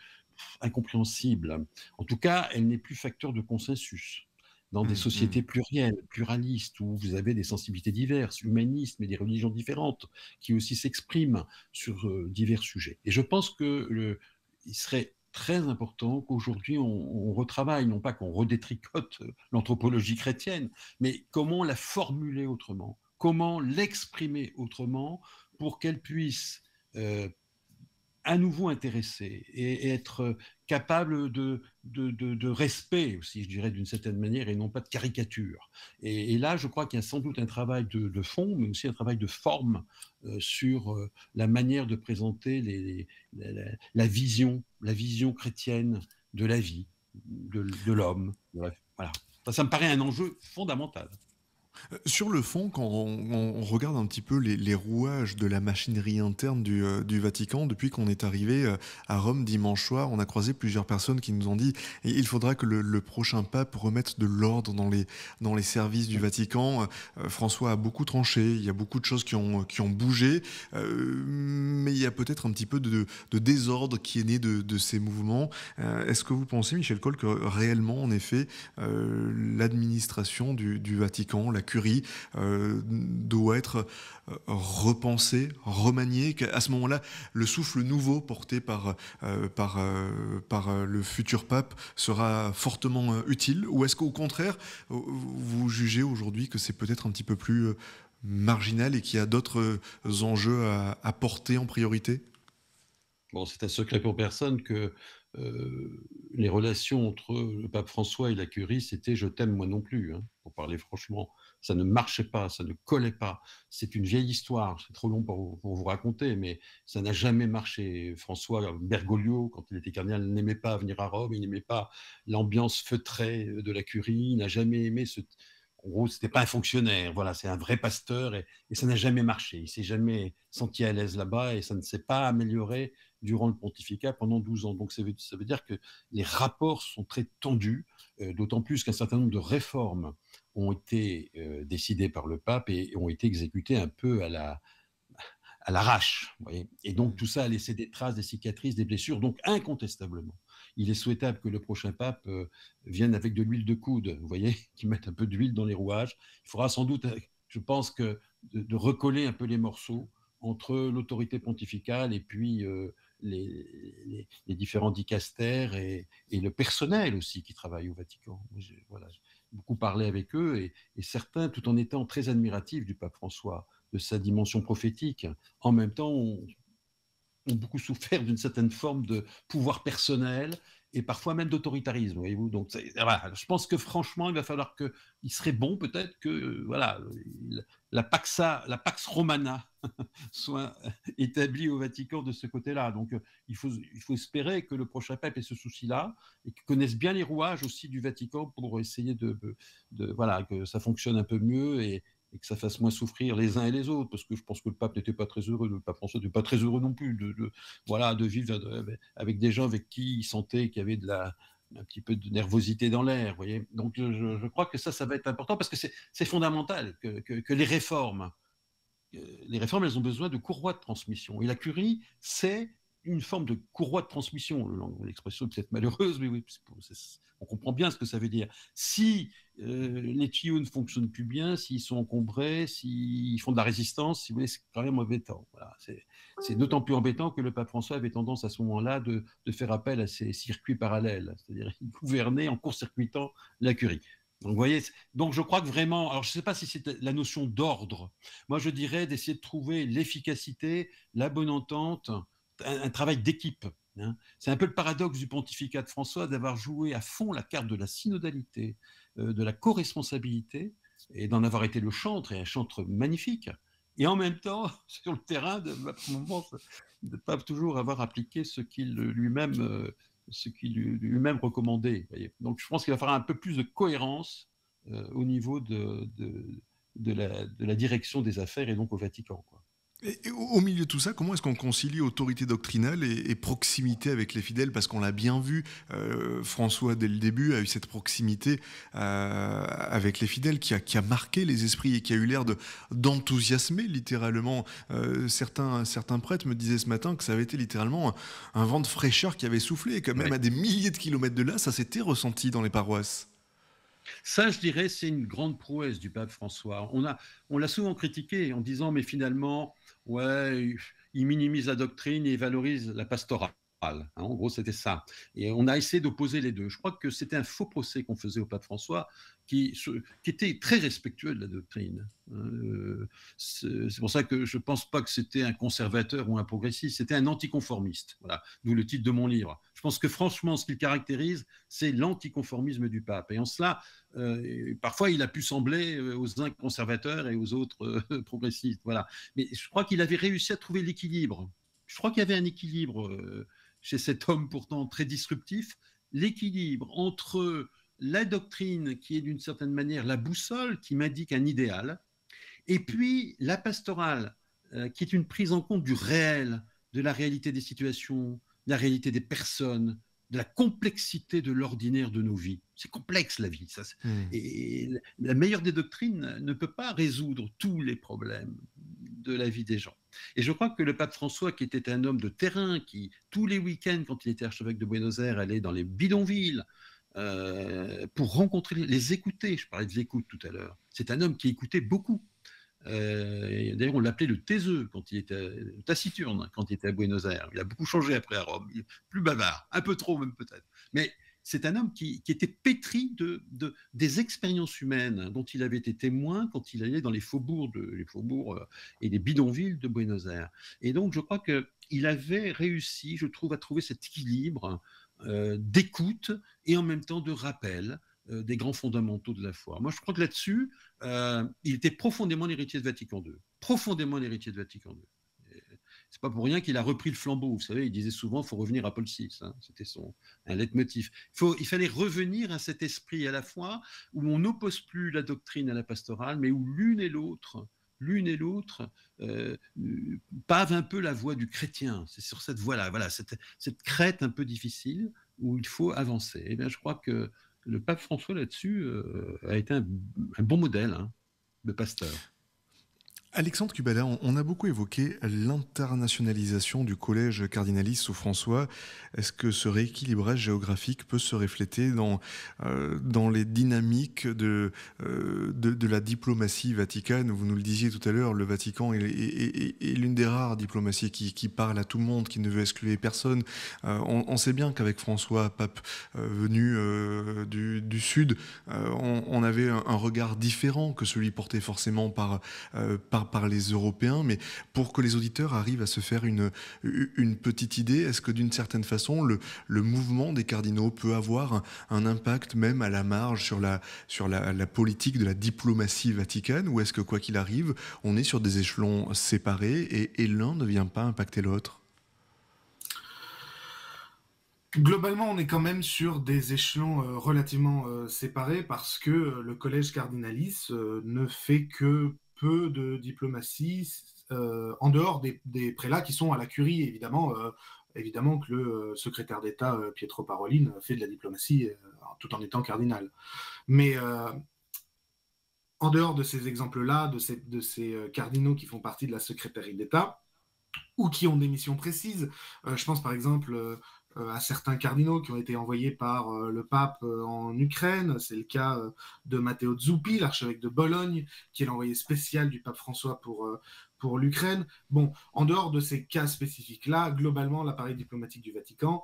incompréhensible. En tout cas, elle n'est plus facteur de consensus. Dans des sociétés plurielles, pluralistes, où vous avez des sensibilités diverses, humanisme et des religions différentes, qui aussi s'expriment sur divers sujets. Et je pense qu'il serait très important qu'aujourd'hui on retravaille, non pas qu'on redétricote l'anthropologie chrétienne, mais comment la formuler autrement, comment l'exprimer autrement pour qu'elle puisse à nouveau intéresser et être capable de respect aussi, je dirais, d'une certaine manière, et non pas de caricature. Et là, je crois qu'il y a sans doute un travail de fond, mais aussi un travail de forme sur la manière de présenter la vision chrétienne de la vie, de l'homme. Bref, voilà. Ça me paraît un enjeu fondamental. Sur le fond, quand on regarde un petit peu les rouages de la machinerie interne du Vatican, depuis qu'on est arrivé à Rome dimanche soir, on a croisé plusieurs personnes qui nous ont dit il faudra que le prochain pape remette de l'ordre dans les services du Vatican. François a beaucoup tranché, il y a beaucoup de choses qui ont bougé, mais il y a peut-être un petit peu de désordre qui est né de ces mouvements. Est-ce que vous pensez, Michel Coll, que réellement, en effet, l'administration du Vatican, la curie, doit être repensée, remaniée, qu'à ce moment-là, le souffle nouveau porté par le futur pape sera fortement utile, ou est-ce qu'au contraire, vous jugez aujourd'hui que c'est peut-être un petit peu plus marginal et qu'il y a d'autres enjeux à porter en priorité ? Bon, c'est un secret pour personne que les relations entre le pape François et la curie, c'était « je t'aime moi non plus », hein, pour parler franchement. Ça ne marchait pas, ça ne collait pas. C'est une vieille histoire, c'est trop long pour vous raconter, mais ça n'a jamais marché. François Bergoglio, quand il était cardinal, n'aimait pas venir à Rome, il n'aimait pas l'ambiance feutrée de la curie, il n'a jamais aimé En gros, c'était pas un fonctionnaire, voilà, c'est un vrai pasteur, et ça n'a jamais marché. Il s'est jamais senti à l'aise là-bas, et ça ne s'est pas amélioré durant le pontificat pendant 12 ans. Donc ça veut dire que les rapports sont très tendus, d'autant plus qu'un certain nombre de réformes ont été décidées par le pape et ont été exécutées un peu à l'arrache. Vous voyez. Et donc tout ça a laissé des traces, des cicatrices, des blessures. Donc incontestablement, il est souhaitable que le prochain pape vienne avec de l'huile de coude, vous voyez, qu'il mette un peu d'huile dans les rouages. Il faudra sans doute, je pense, de recoller un peu les morceaux entre l'autorité pontificale et puis les différents dicastères et le personnel aussi qui travaille au Vatican. J'ai beaucoup parlé avec eux, et certains, tout en étant très admiratifs du pape François, de sa dimension prophétique, en même temps ont beaucoup souffert d'une certaine forme de pouvoir personnel et parfois même d'autoritarisme, voyez-vous. Donc, voilà, je pense que franchement, il serait bon peut-être que, voilà, la Pax Romana soit établi au Vatican de ce côté-là. Donc, il faut espérer que le prochain pape ait ce souci-là et qu'il connaisse bien les rouages aussi du Vatican pour essayer voilà, que ça fonctionne un peu mieux et que ça fasse moins souffrir les uns et les autres, parce que je pense que le pape n'était pas très heureux, le pape François n'était pas très heureux non plus voilà, de vivre avec des gens avec qui il sentait qu'il y avait un petit peu de nervosité dans l'air, vous voyez. Donc je crois que ça va être important, parce que c'est fondamental que les réformes, elles ont besoin de courroies de transmission. Et la curie, c'est une forme de courroie de transmission. L'expression est peut-être malheureuse, mais oui, on comprend bien ce que ça veut dire. Si les tuyaux ne fonctionnent plus bien, s'ils sont encombrés, s'ils font de la résistance, si vous voulez, c'est quand même embêtant. Voilà. C'est d'autant plus embêtant que le pape François avait tendance à ce moment-là de faire appel à ces circuits parallèles, c'est-à-dire il gouvernait en court-circuitant la curie. Donc, vous voyez, donc je crois que vraiment, alors je ne sais pas si c'est la notion d'ordre. Moi, je dirais d'essayer de trouver l'efficacité, la bonne entente, un travail d'équipe. Hein. C'est un peu le paradoxe du pontificat de François d'avoir joué à fond la carte de la synodalité, de la co-responsabilité, et d'en avoir été le chantre, et un chantre magnifique. Et en même temps, sur le terrain, de ne pas toujours avoir appliqué ce qu'il lui-même recommandait. Voyez. Donc je pense qu'il va falloir un peu plus de cohérence au niveau de la direction des affaires et donc au Vatican, quoi. Et au milieu de tout ça, comment est-ce qu'on concilie autorité doctrinale et proximité avec les fidèles? Parce qu'on l'a bien vu, François, dès le début, a eu cette proximité avec les fidèles qui a marqué les esprits et qui a eu l'air d'enthousiasmer littéralement. Certains prêtres me disaient ce matin que ça avait été littéralement un vent de fraîcheur qui avait soufflé, et que même à des milliers de kilomètres de là, ça s'était ressenti dans les paroisses. Ça, je dirais, c'est une grande prouesse du pape François. On l'a souvent critiqué en disant, mais finalement, ouais, il minimise la doctrine et il valorise la pastorale. Hein, en gros, c'était ça. Et on a essayé d'opposer les deux. Je crois que c'était un faux procès qu'on faisait au pape François, qui était très respectueux de la doctrine. C'est pour ça que je ne pense pas que c'était un conservateur ou un progressiste, c'était un anticonformiste. Voilà, d'où le titre de mon livre. Je pense que franchement, ce qu'il caractérise, c'est l'anticonformisme du pape. Et en cela, parfois, il a pu sembler aux uns conservateurs et aux autres progressistes. Voilà. Mais je crois qu'il avait réussi à trouver l'équilibre. Je crois qu'il y avait un équilibre chez cet homme pourtant très disruptif, l'équilibre entre la doctrine qui est d'une certaine manière la boussole qui m'indique un idéal, et puis la pastorale qui est une prise en compte du réel, de la réalité des situations, de la réalité des personnes, de la complexité de l'ordinaire de nos vies. C'est complexe la vie. Et la meilleure des doctrines ne peut pas résoudre tous les problèmes de la vie des gens. Et je crois que le pape François, qui était un homme de terrain, qui tous les week-ends, quand il était archevêque de Buenos Aires, allait dans les bidonvilles pour rencontrer, les écouter. Je parlais de l'écoute tout à l'heure. C'est un homme qui écoutait beaucoup. D'ailleurs, on l'appelait le taiseux quand il était taciturne quand il était à Buenos Aires. Il a beaucoup changé après à Rome. Il est plus bavard, un peu trop même peut-être. Mais c'est un homme qui était pétri des expériences humaines dont il avait été témoin quand il allait dans les faubourgs et les bidonvilles de Buenos Aires. Et donc, je crois qu'il avait réussi, je trouve, à trouver cet équilibre d'écoute et en même temps de rappel des grands fondamentaux de la foi. Moi, je crois que là-dessus, il était profondément l'héritier de Vatican II. Profondément l'héritier de Vatican II. C'est pas pour rien qu'il a repris le flambeau. Vous savez, il disait souvent, il faut revenir à Paul VI. Hein. C'était un leitmotiv. Il fallait revenir à cet esprit à la fois où on n'oppose plus la doctrine à la pastorale, mais où l'une et l'autre pavent un peu la voie du chrétien. C'est sur cette voie-là, voilà, cette crête un peu difficile où il faut avancer. Et bien, je crois que le pape François là-dessus a été un bon modèle de pasteur. Alexandre Kubala, on a beaucoup évoqué l'internationalisation du collège cardinaliste sous François. Est-ce que ce rééquilibrage géographique peut se refléter dans les dynamiques de la diplomatie vaticane? Vous nous le disiez tout à l'heure, le Vatican est l'une des rares diplomaties qui parle à tout le monde, qui ne veut exclure personne. On sait bien qu'avec François, pape venu du Sud, on avait un regard différent que celui porté forcément par par les Européens, mais pour que les auditeurs arrivent à se faire une petite idée, est-ce que d'une certaine façon, le mouvement des cardinaux peut avoir un impact même à la marge sur la politique de la diplomatie vaticane, ou est-ce que quoi qu'il arrive, on est sur des échelons séparés et l'un ne vient pas impacter l'autre? Globalement, on est quand même sur des échelons relativement séparés parce que le collège cardinalice ne fait que peu de diplomatie en dehors des prélats qui sont à la curie, évidemment. Évidemment que le secrétaire d'État Pietro Parolin fait de la diplomatie tout en étant cardinal. Mais en dehors de ces exemples-là, de ces cardinaux qui font partie de la secrétairie d'État ou qui ont des missions précises, je pense par exemple à certains cardinaux qui ont été envoyés par le pape en Ukraine. C'est le cas de Matteo Zuppi, l'archevêque de Bologne, qui est l'envoyé spécial du pape François pour l'Ukraine. Bon, en dehors de ces cas spécifiques-là, globalement, l'appareil diplomatique du Vatican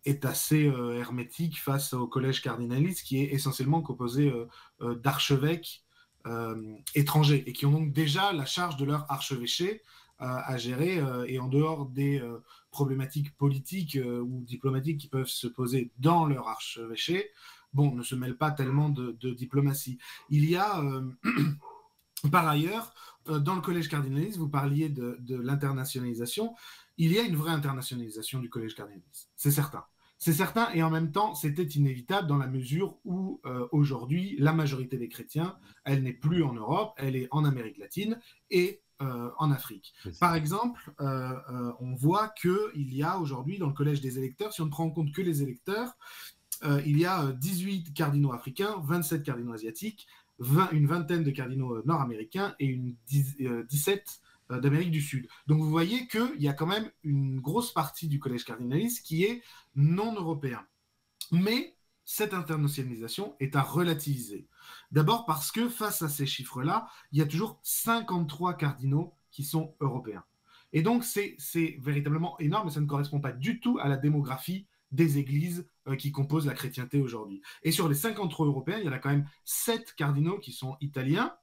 est assez hermétique face au collège cardinaliste, qui est essentiellement composé d'archevêques étrangers, et qui ont donc déjà la charge de leur archevêché à gérer, et en dehors des problématiques politiques ou diplomatiques qui peuvent se poser dans leur archevêché, bon, ne se mêlent pas tellement de diplomatie. Il y a, par ailleurs, dans le collège cardinaliste, vous parliez de l'internationalisation, il y a une vraie internationalisation du collège cardinaliste, c'est certain. C'est certain, et en même temps, c'était inévitable dans la mesure où, aujourd'hui, la majorité des chrétiens, elle n'est plus en Europe, elle est en Amérique latine et en Afrique. Par exemple, on voit qu'il y a aujourd'hui, dans le collège des électeurs, si on ne prend en compte que les électeurs, il y a 18 cardinaux africains, 27 cardinaux asiatiques, une vingtaine de cardinaux nord-américains et 17 d'Amérique du Sud. Donc vous voyez qu'il y a quand même une grosse partie du collège cardinaliste qui est non européen. Mais cette internationalisation est à relativiser. D'abord parce que face à ces chiffres-là, il y a toujours 53 cardinaux qui sont européens. Et donc c'est véritablement énorme, et ça ne correspond pas du tout à la démographie des églises qui composent la chrétienté aujourd'hui. Et sur les 53 européens, il y en a quand même 7 cardinaux qui sont italiens,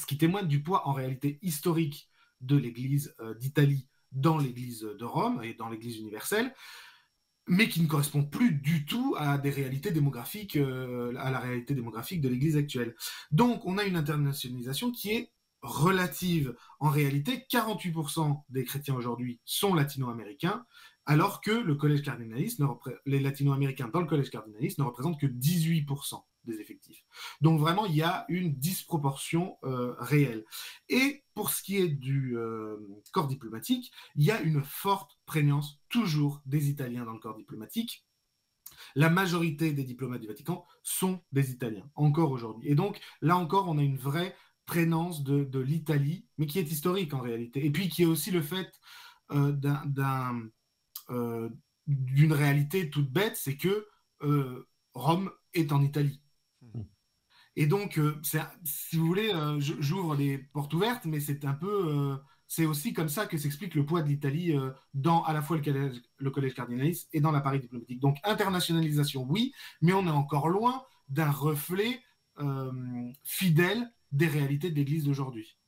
ce qui témoigne du poids en réalité historique de l'Église d'Italie dans l'Église de Rome et dans l'Église universelle, mais qui ne correspond plus du tout à des réalités démographiques, à la réalité démographique de l'Église actuelle. Donc, on a une internationalisation qui est relative. En réalité, 48% des chrétiens aujourd'hui sont latino-américains, alors que le collège cardinaliste, les latino-américains dans le collège cardinaliste ne représentent que 18% des effectifs. Donc vraiment, il y a une disproportion réelle. Et pour ce qui est du corps diplomatique, il y a une forte prégnance toujours des Italiens dans le corps diplomatique. La majorité des diplomates du Vatican sont des Italiens, encore aujourd'hui. Et donc, là encore, on a une vraie prégnance de l'Italie, mais qui est historique en réalité. Et puis qui est aussi le fait d'une réalité toute bête, c'est que Rome est en Italie. Et donc, si vous voulez, j'ouvre les portes ouvertes, mais c'est un peu, c'est aussi comme ça que s'explique le poids de l'Italie dans à la fois le collège cardinaliste et dans l'appareil diplomatique. Donc, internationalisation, oui, mais on est encore loin d'un reflet fidèle des réalités de l'Église d'aujourd'hui.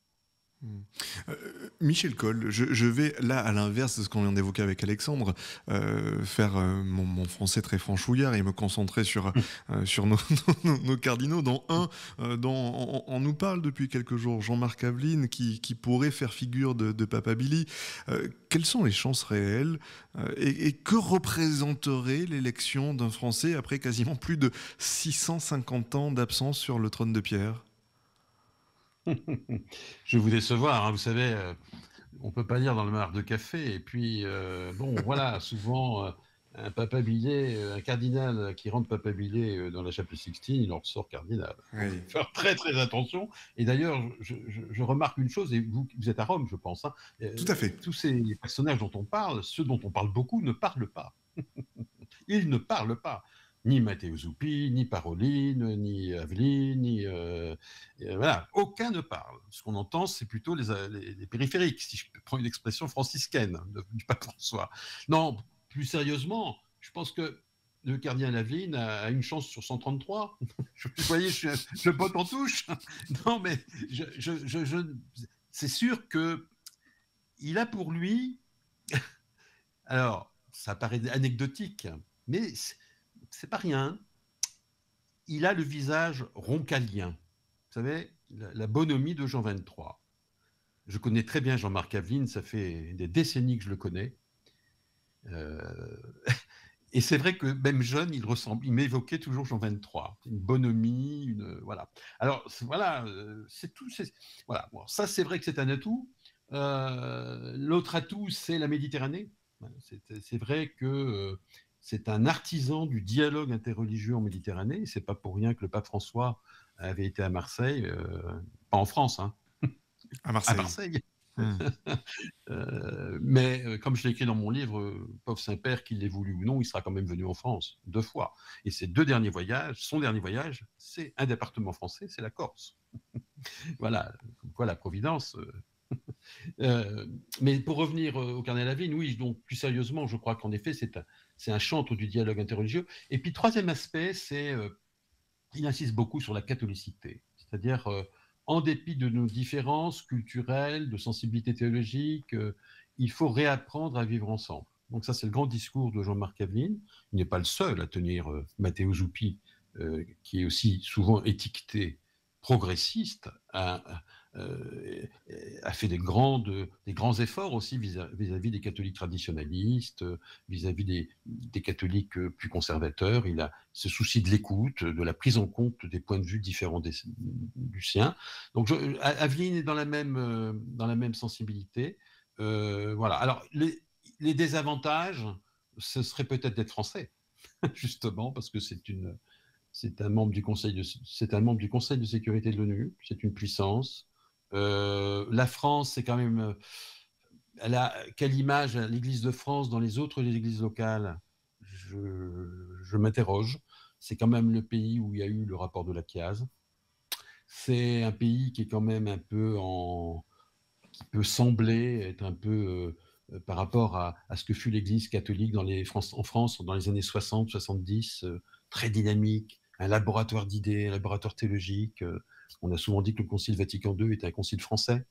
Michel Coll, je vais là, à l'inverse de ce qu'on vient d'évoquer avec Alexandre, faire mon français très franchouillard et me concentrer sur nos cardinaux, dont on nous parle depuis quelques jours, Jean-Marc Aveline, qui pourrait faire figure de Papa Billy. Quelles sont les chances réelles et que représenterait l'élection d'un Français après quasiment plus de 650 ans d'absence sur le trône de pierre ? Je vais vous décevoir, hein, vous savez, on ne peut pas lire dans le mar de café. Et puis, bon, voilà, souvent, un papabillet, un cardinal qui rentre papabillet dans la chapelle Sixtine, il en ressort cardinal. Oui. Il faut faire très, très attention. Et d'ailleurs, je remarque une chose, et vous êtes à Rome, je pense. Hein, Tout à fait. tous ces personnages dont on parle, ceux dont on parle beaucoup, ne parlent pas. Ils ne parlent pas. Ni Matteo Zuppi, ni Parolin, ni Aveline, ni voilà, aucun ne parle. Ce qu'on entend, c'est plutôt les périphériques, si je prends une expression franciscaine du pape François. Non, plus sérieusement, je pense que le cardinal Aveline a une chance sur 133. Vous voyez, je botte en touche. Non, mais c'est sûr que il a pour lui, alors ça paraît anecdotique, mais c'est pas rien. Il a le visage roncalien. Vous savez, la bonhomie de Jean 23. Je connais très bien Jean-Marc Aveline, ça fait des décennies que je le connais. Et c'est vrai que même jeune, il m'évoquait toujours Jean 23, une bonhomie, voilà. Alors voilà, c'est tout. Voilà. Bon, ça, c'est vrai que c'est un atout. L'autre atout, c'est la Méditerranée. C'est vrai que c'est un artisan du dialogue interreligieux en Méditerranée. C'est pas pour rien que le pape François avait été à Marseille, pas en France, hein, À Marseille. à Marseille. Hmm. Mais comme je l'ai écrit dans mon livre, pauvre Saint-Père, qu'il l'ait voulu ou non, il sera quand même venu en France 2 fois. Et ses 2 derniers voyages, son dernier voyage, c'est un département français, c'est la Corse. Voilà, comme quoi la Providence. Mais pour revenir au cardinal Aveline, oui, donc plus sérieusement, je crois qu'en effet, c'est un chantre du dialogue interreligieux. Et puis, troisième aspect, c'est il insiste beaucoup sur la catholicité. C'est-à-dire, en dépit de nos différences culturelles, de sensibilité théologique, il faut réapprendre à vivre ensemble. Donc ça, c'est le grand discours de Jean-Marc Aveline. Il n'est pas le seul à tenir Matteo Zuppi, qui est aussi souvent étiqueté progressiste, a fait des grands efforts aussi vis-à-vis des catholiques traditionnalistes, vis-à-vis des catholiques plus conservateurs. Il a ce souci de l'écoute, de la prise en compte des points de vue différents du sien. Donc Aveline est dans la même sensibilité. Voilà. Alors les désavantages, ce serait peut-être d'être français, justement, parce que c'est un membre du Conseil de sécurité de l'ONU, c'est une puissance. La France, c'est quand même. Elle a quelle image l'Église de France dans les autres églises locales? Je m'interroge. C'est quand même le pays où il y a eu le rapport de la Chiaz. C'est un pays qui est quand même un peu qui peut sembler être un peu par rapport à ce que fut l'Église catholique en France dans les années 60, 70, très dynamique, un laboratoire d'idées, un laboratoire théologique. On a souvent dit que le Concile Vatican II était un concile français.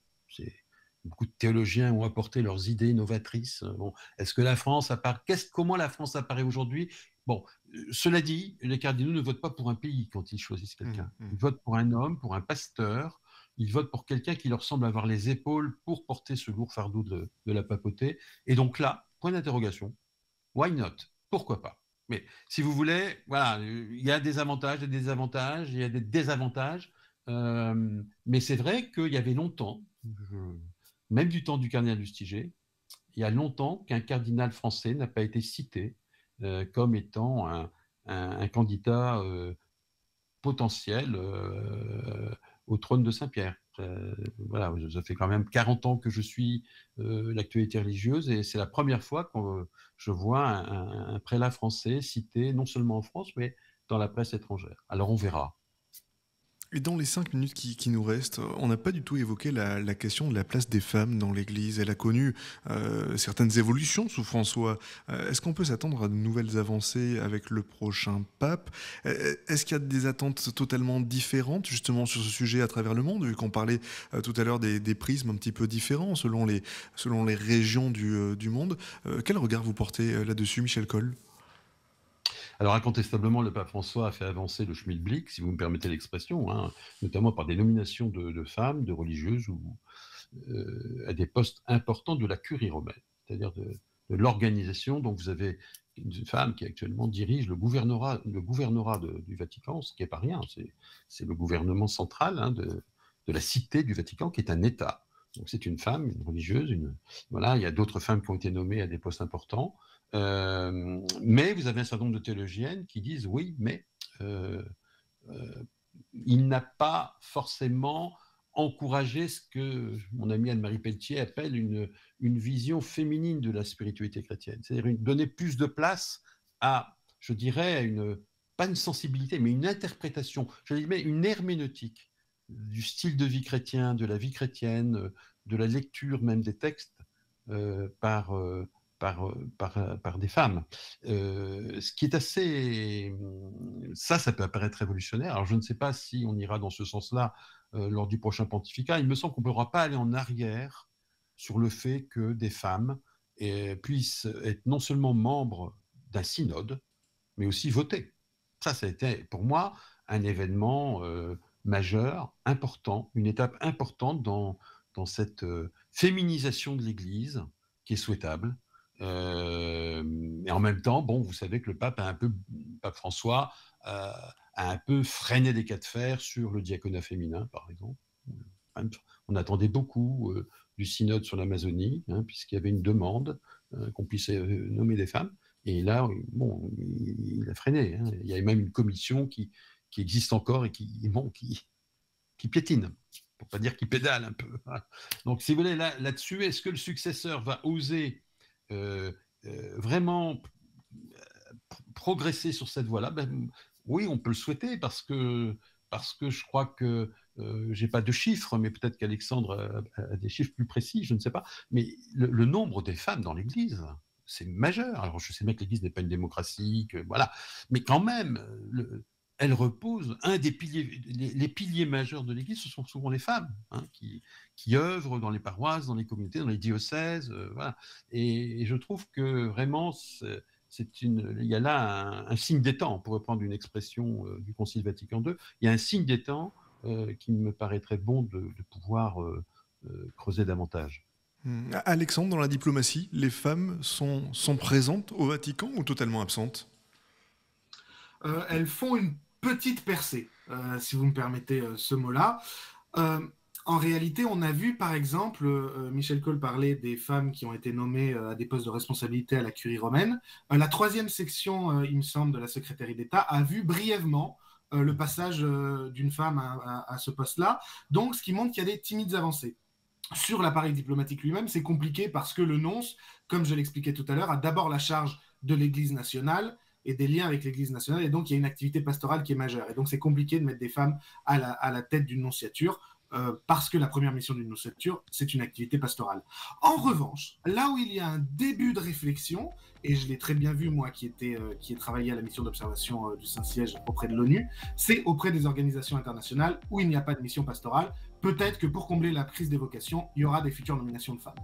Beaucoup de théologiens ont apporté leurs idées novatrices. Bon, est-ce que la France apparaît comment la France apparaît aujourd'hui? Bon, cela dit, les cardinaux ne votent pas pour un pays quand ils choisissent quelqu'un. Ils votent pour un homme, pour un pasteur. Ils votent pour quelqu'un qui leur semble avoir les épaules pour porter ce lourd fardeau de la papauté. Et donc là, point d'interrogation, why not? Pourquoi pas? Mais si vous voulez, voilà, il y a des avantages, des désavantages, il y a des désavantages. Mais c'est vrai qu'il y avait longtemps, même du temps du cardinal Lustiger, il y a longtemps qu'un cardinal français n'a pas été cité comme étant un candidat potentiel au trône de Saint-Pierre. Voilà, ça fait quand même 40 ans que je suis l'actualité religieuse et c'est la première fois que je vois un prélat français cité non seulement en France, mais dans la presse étrangère. Alors on verra. Et dans les 5 minutes qui nous restent, on n'a pas du tout évoqué la question de la place des femmes dans l'Église. Elle a connu certaines évolutions sous François. Est-ce qu'on peut s'attendre à de nouvelles avancées avec le prochain pape? Est-ce qu'il y a des attentes totalement différentes justement sur ce sujet à travers le monde, vu qu'on parlait tout à l'heure des prismes un petit peu différents selon les régions du monde? Quel regard vous portez là-dessus, Michel Coll? Alors incontestablement, le pape François a fait avancer le schmilblick, si vous me permettez l'expression, hein, notamment par des nominations de femmes, de religieuses, ou à des postes importants de la curie romaine, c'est-à-dire de l'organisation. Donc vous avez une femme qui actuellement dirige le gouvernorat du Vatican, ce qui n'est pas rien, c'est le gouvernement central de la cité du Vatican, qui est un État. Donc c'est une femme, une religieuse, voilà, il y a d'autres femmes qui ont été nommées à des postes importants. Mais vous avez un certain nombre de théologiennes qui disent oui, mais il n'a pas forcément encouragé ce que mon amie Anne-Marie Pelletier appelle une vision féminine de la spiritualité chrétienne. C'est-à-dire donner plus de place à, je dirais, pas une sensibilité, mais une interprétation, je dirais une herméneutique du style de vie chrétien, de la vie chrétienne, de la lecture même des textes par par des femmes. Ce qui est assez... Ça peut apparaître révolutionnaire. Alors je ne sais pas si on ira dans ce sens-là lors du prochain pontificat. Il me semble qu'on ne pourra pas aller en arrière sur le fait que des femmes puissent être non seulement membres d'un synode, mais aussi voter. Ça a été pour moi un événement majeur, important, une étape importante dans cette féminisation de l'Église qui est souhaitable. Et en même temps, bon, vous savez que le pape pape François a un peu freiné des cas de fer sur le diaconat féminin, par exemple. On attendait beaucoup du synode sur l'Amazonie, puisqu'il y avait une demande qu'on puisse nommer des femmes. Et là, bon, il a freiné. Il y a même une commission qui existe encore et qui piétine, pour pas dire qui pédale un peu. Donc, si vous voulez, là-dessus, est-ce que le successeur va oser vraiment progresser sur cette voie-là? Oui, on peut le souhaiter parce que je crois que j'ai pas de chiffres, mais peut-être qu'Alexandre a des chiffres plus précis, je ne sais pas. Mais le nombre des femmes dans l'Église, c'est majeur. Alors, je sais bien que l'Église n'est pas une démocratie, voilà, mais quand même, elle repose les piliers majeurs de l'Église, ce sont souvent les femmes qui œuvrent dans les paroisses, dans les communautés, dans les diocèses, voilà. Et je trouve que vraiment il y a là un signe des temps, pour reprendre une expression du Concile Vatican II. Il y a un signe des temps qui me paraîtrait bon de pouvoir creuser davantage. Alexandre, dans la diplomatie, les femmes sont présentes au Vatican ou totalement absentes? Elles font une petite percée, si vous me permettez ce mot-là. En réalité, on a vu, par exemple, Michel Cole parlait des femmes qui ont été nommées à des postes de responsabilité à la Curie romaine. La 3e section, il me semble, de la secrétaire d'État a vu brièvement le passage d'une femme à ce poste-là. Donc, ce qui montre qu'il y a des timides avancées. Sur l'appareil diplomatique lui-même, c'est compliqué parce que le nonce, comme je l'expliquais tout à l'heure, a d'abord la charge de l'Église nationale et des liens avec l'Église nationale, et donc il y a une activité pastorale qui est majeure. Et donc c'est compliqué de mettre des femmes à la tête d'une nonciature, parce que la première mission d'une nonciature, c'est une activité pastorale. En revanche, là où il y a un début de réflexion, et je l'ai très bien vu, moi qui ai travaillé à la mission d'observation du Saint-Siège auprès de l'ONU, c'est auprès des organisations internationales où il n'y a pas de mission pastorale. Peut-être que pour combler la crise des vocations, il y aura des futures nominations de femmes.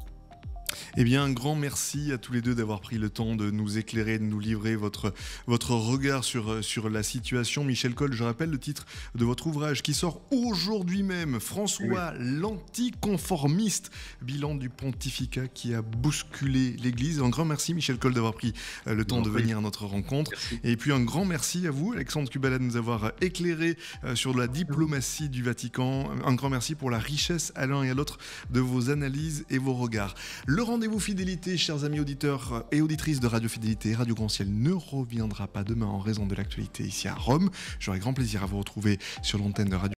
Eh bien, un grand merci à tous les deux d'avoir pris le temps de nous éclairer, de nous livrer votre regard sur la situation. Michel Cole, je rappelle le titre de votre ouvrage qui sort aujourd'hui même, François l'anticonformiste, bilan du pontificat qui a bousculé l'Église. Un grand merci Michel Cole d'avoir pris le temps de venir à notre rencontre. Merci. Et puis un grand merci à vous, Alexandre Kubala, de nous avoir éclairé sur la diplomatie du Vatican. Un grand merci pour la richesse à l'un et à l'autre de vos analyses et vos regards. Le rendez-vous fidélité, chers amis auditeurs et auditrices de Radio Fidélité, Radio Grand Ciel ne reviendra pas demain en raison de l'actualité ici à Rome. J'aurai grand plaisir à vous retrouver sur l'antenne de Radio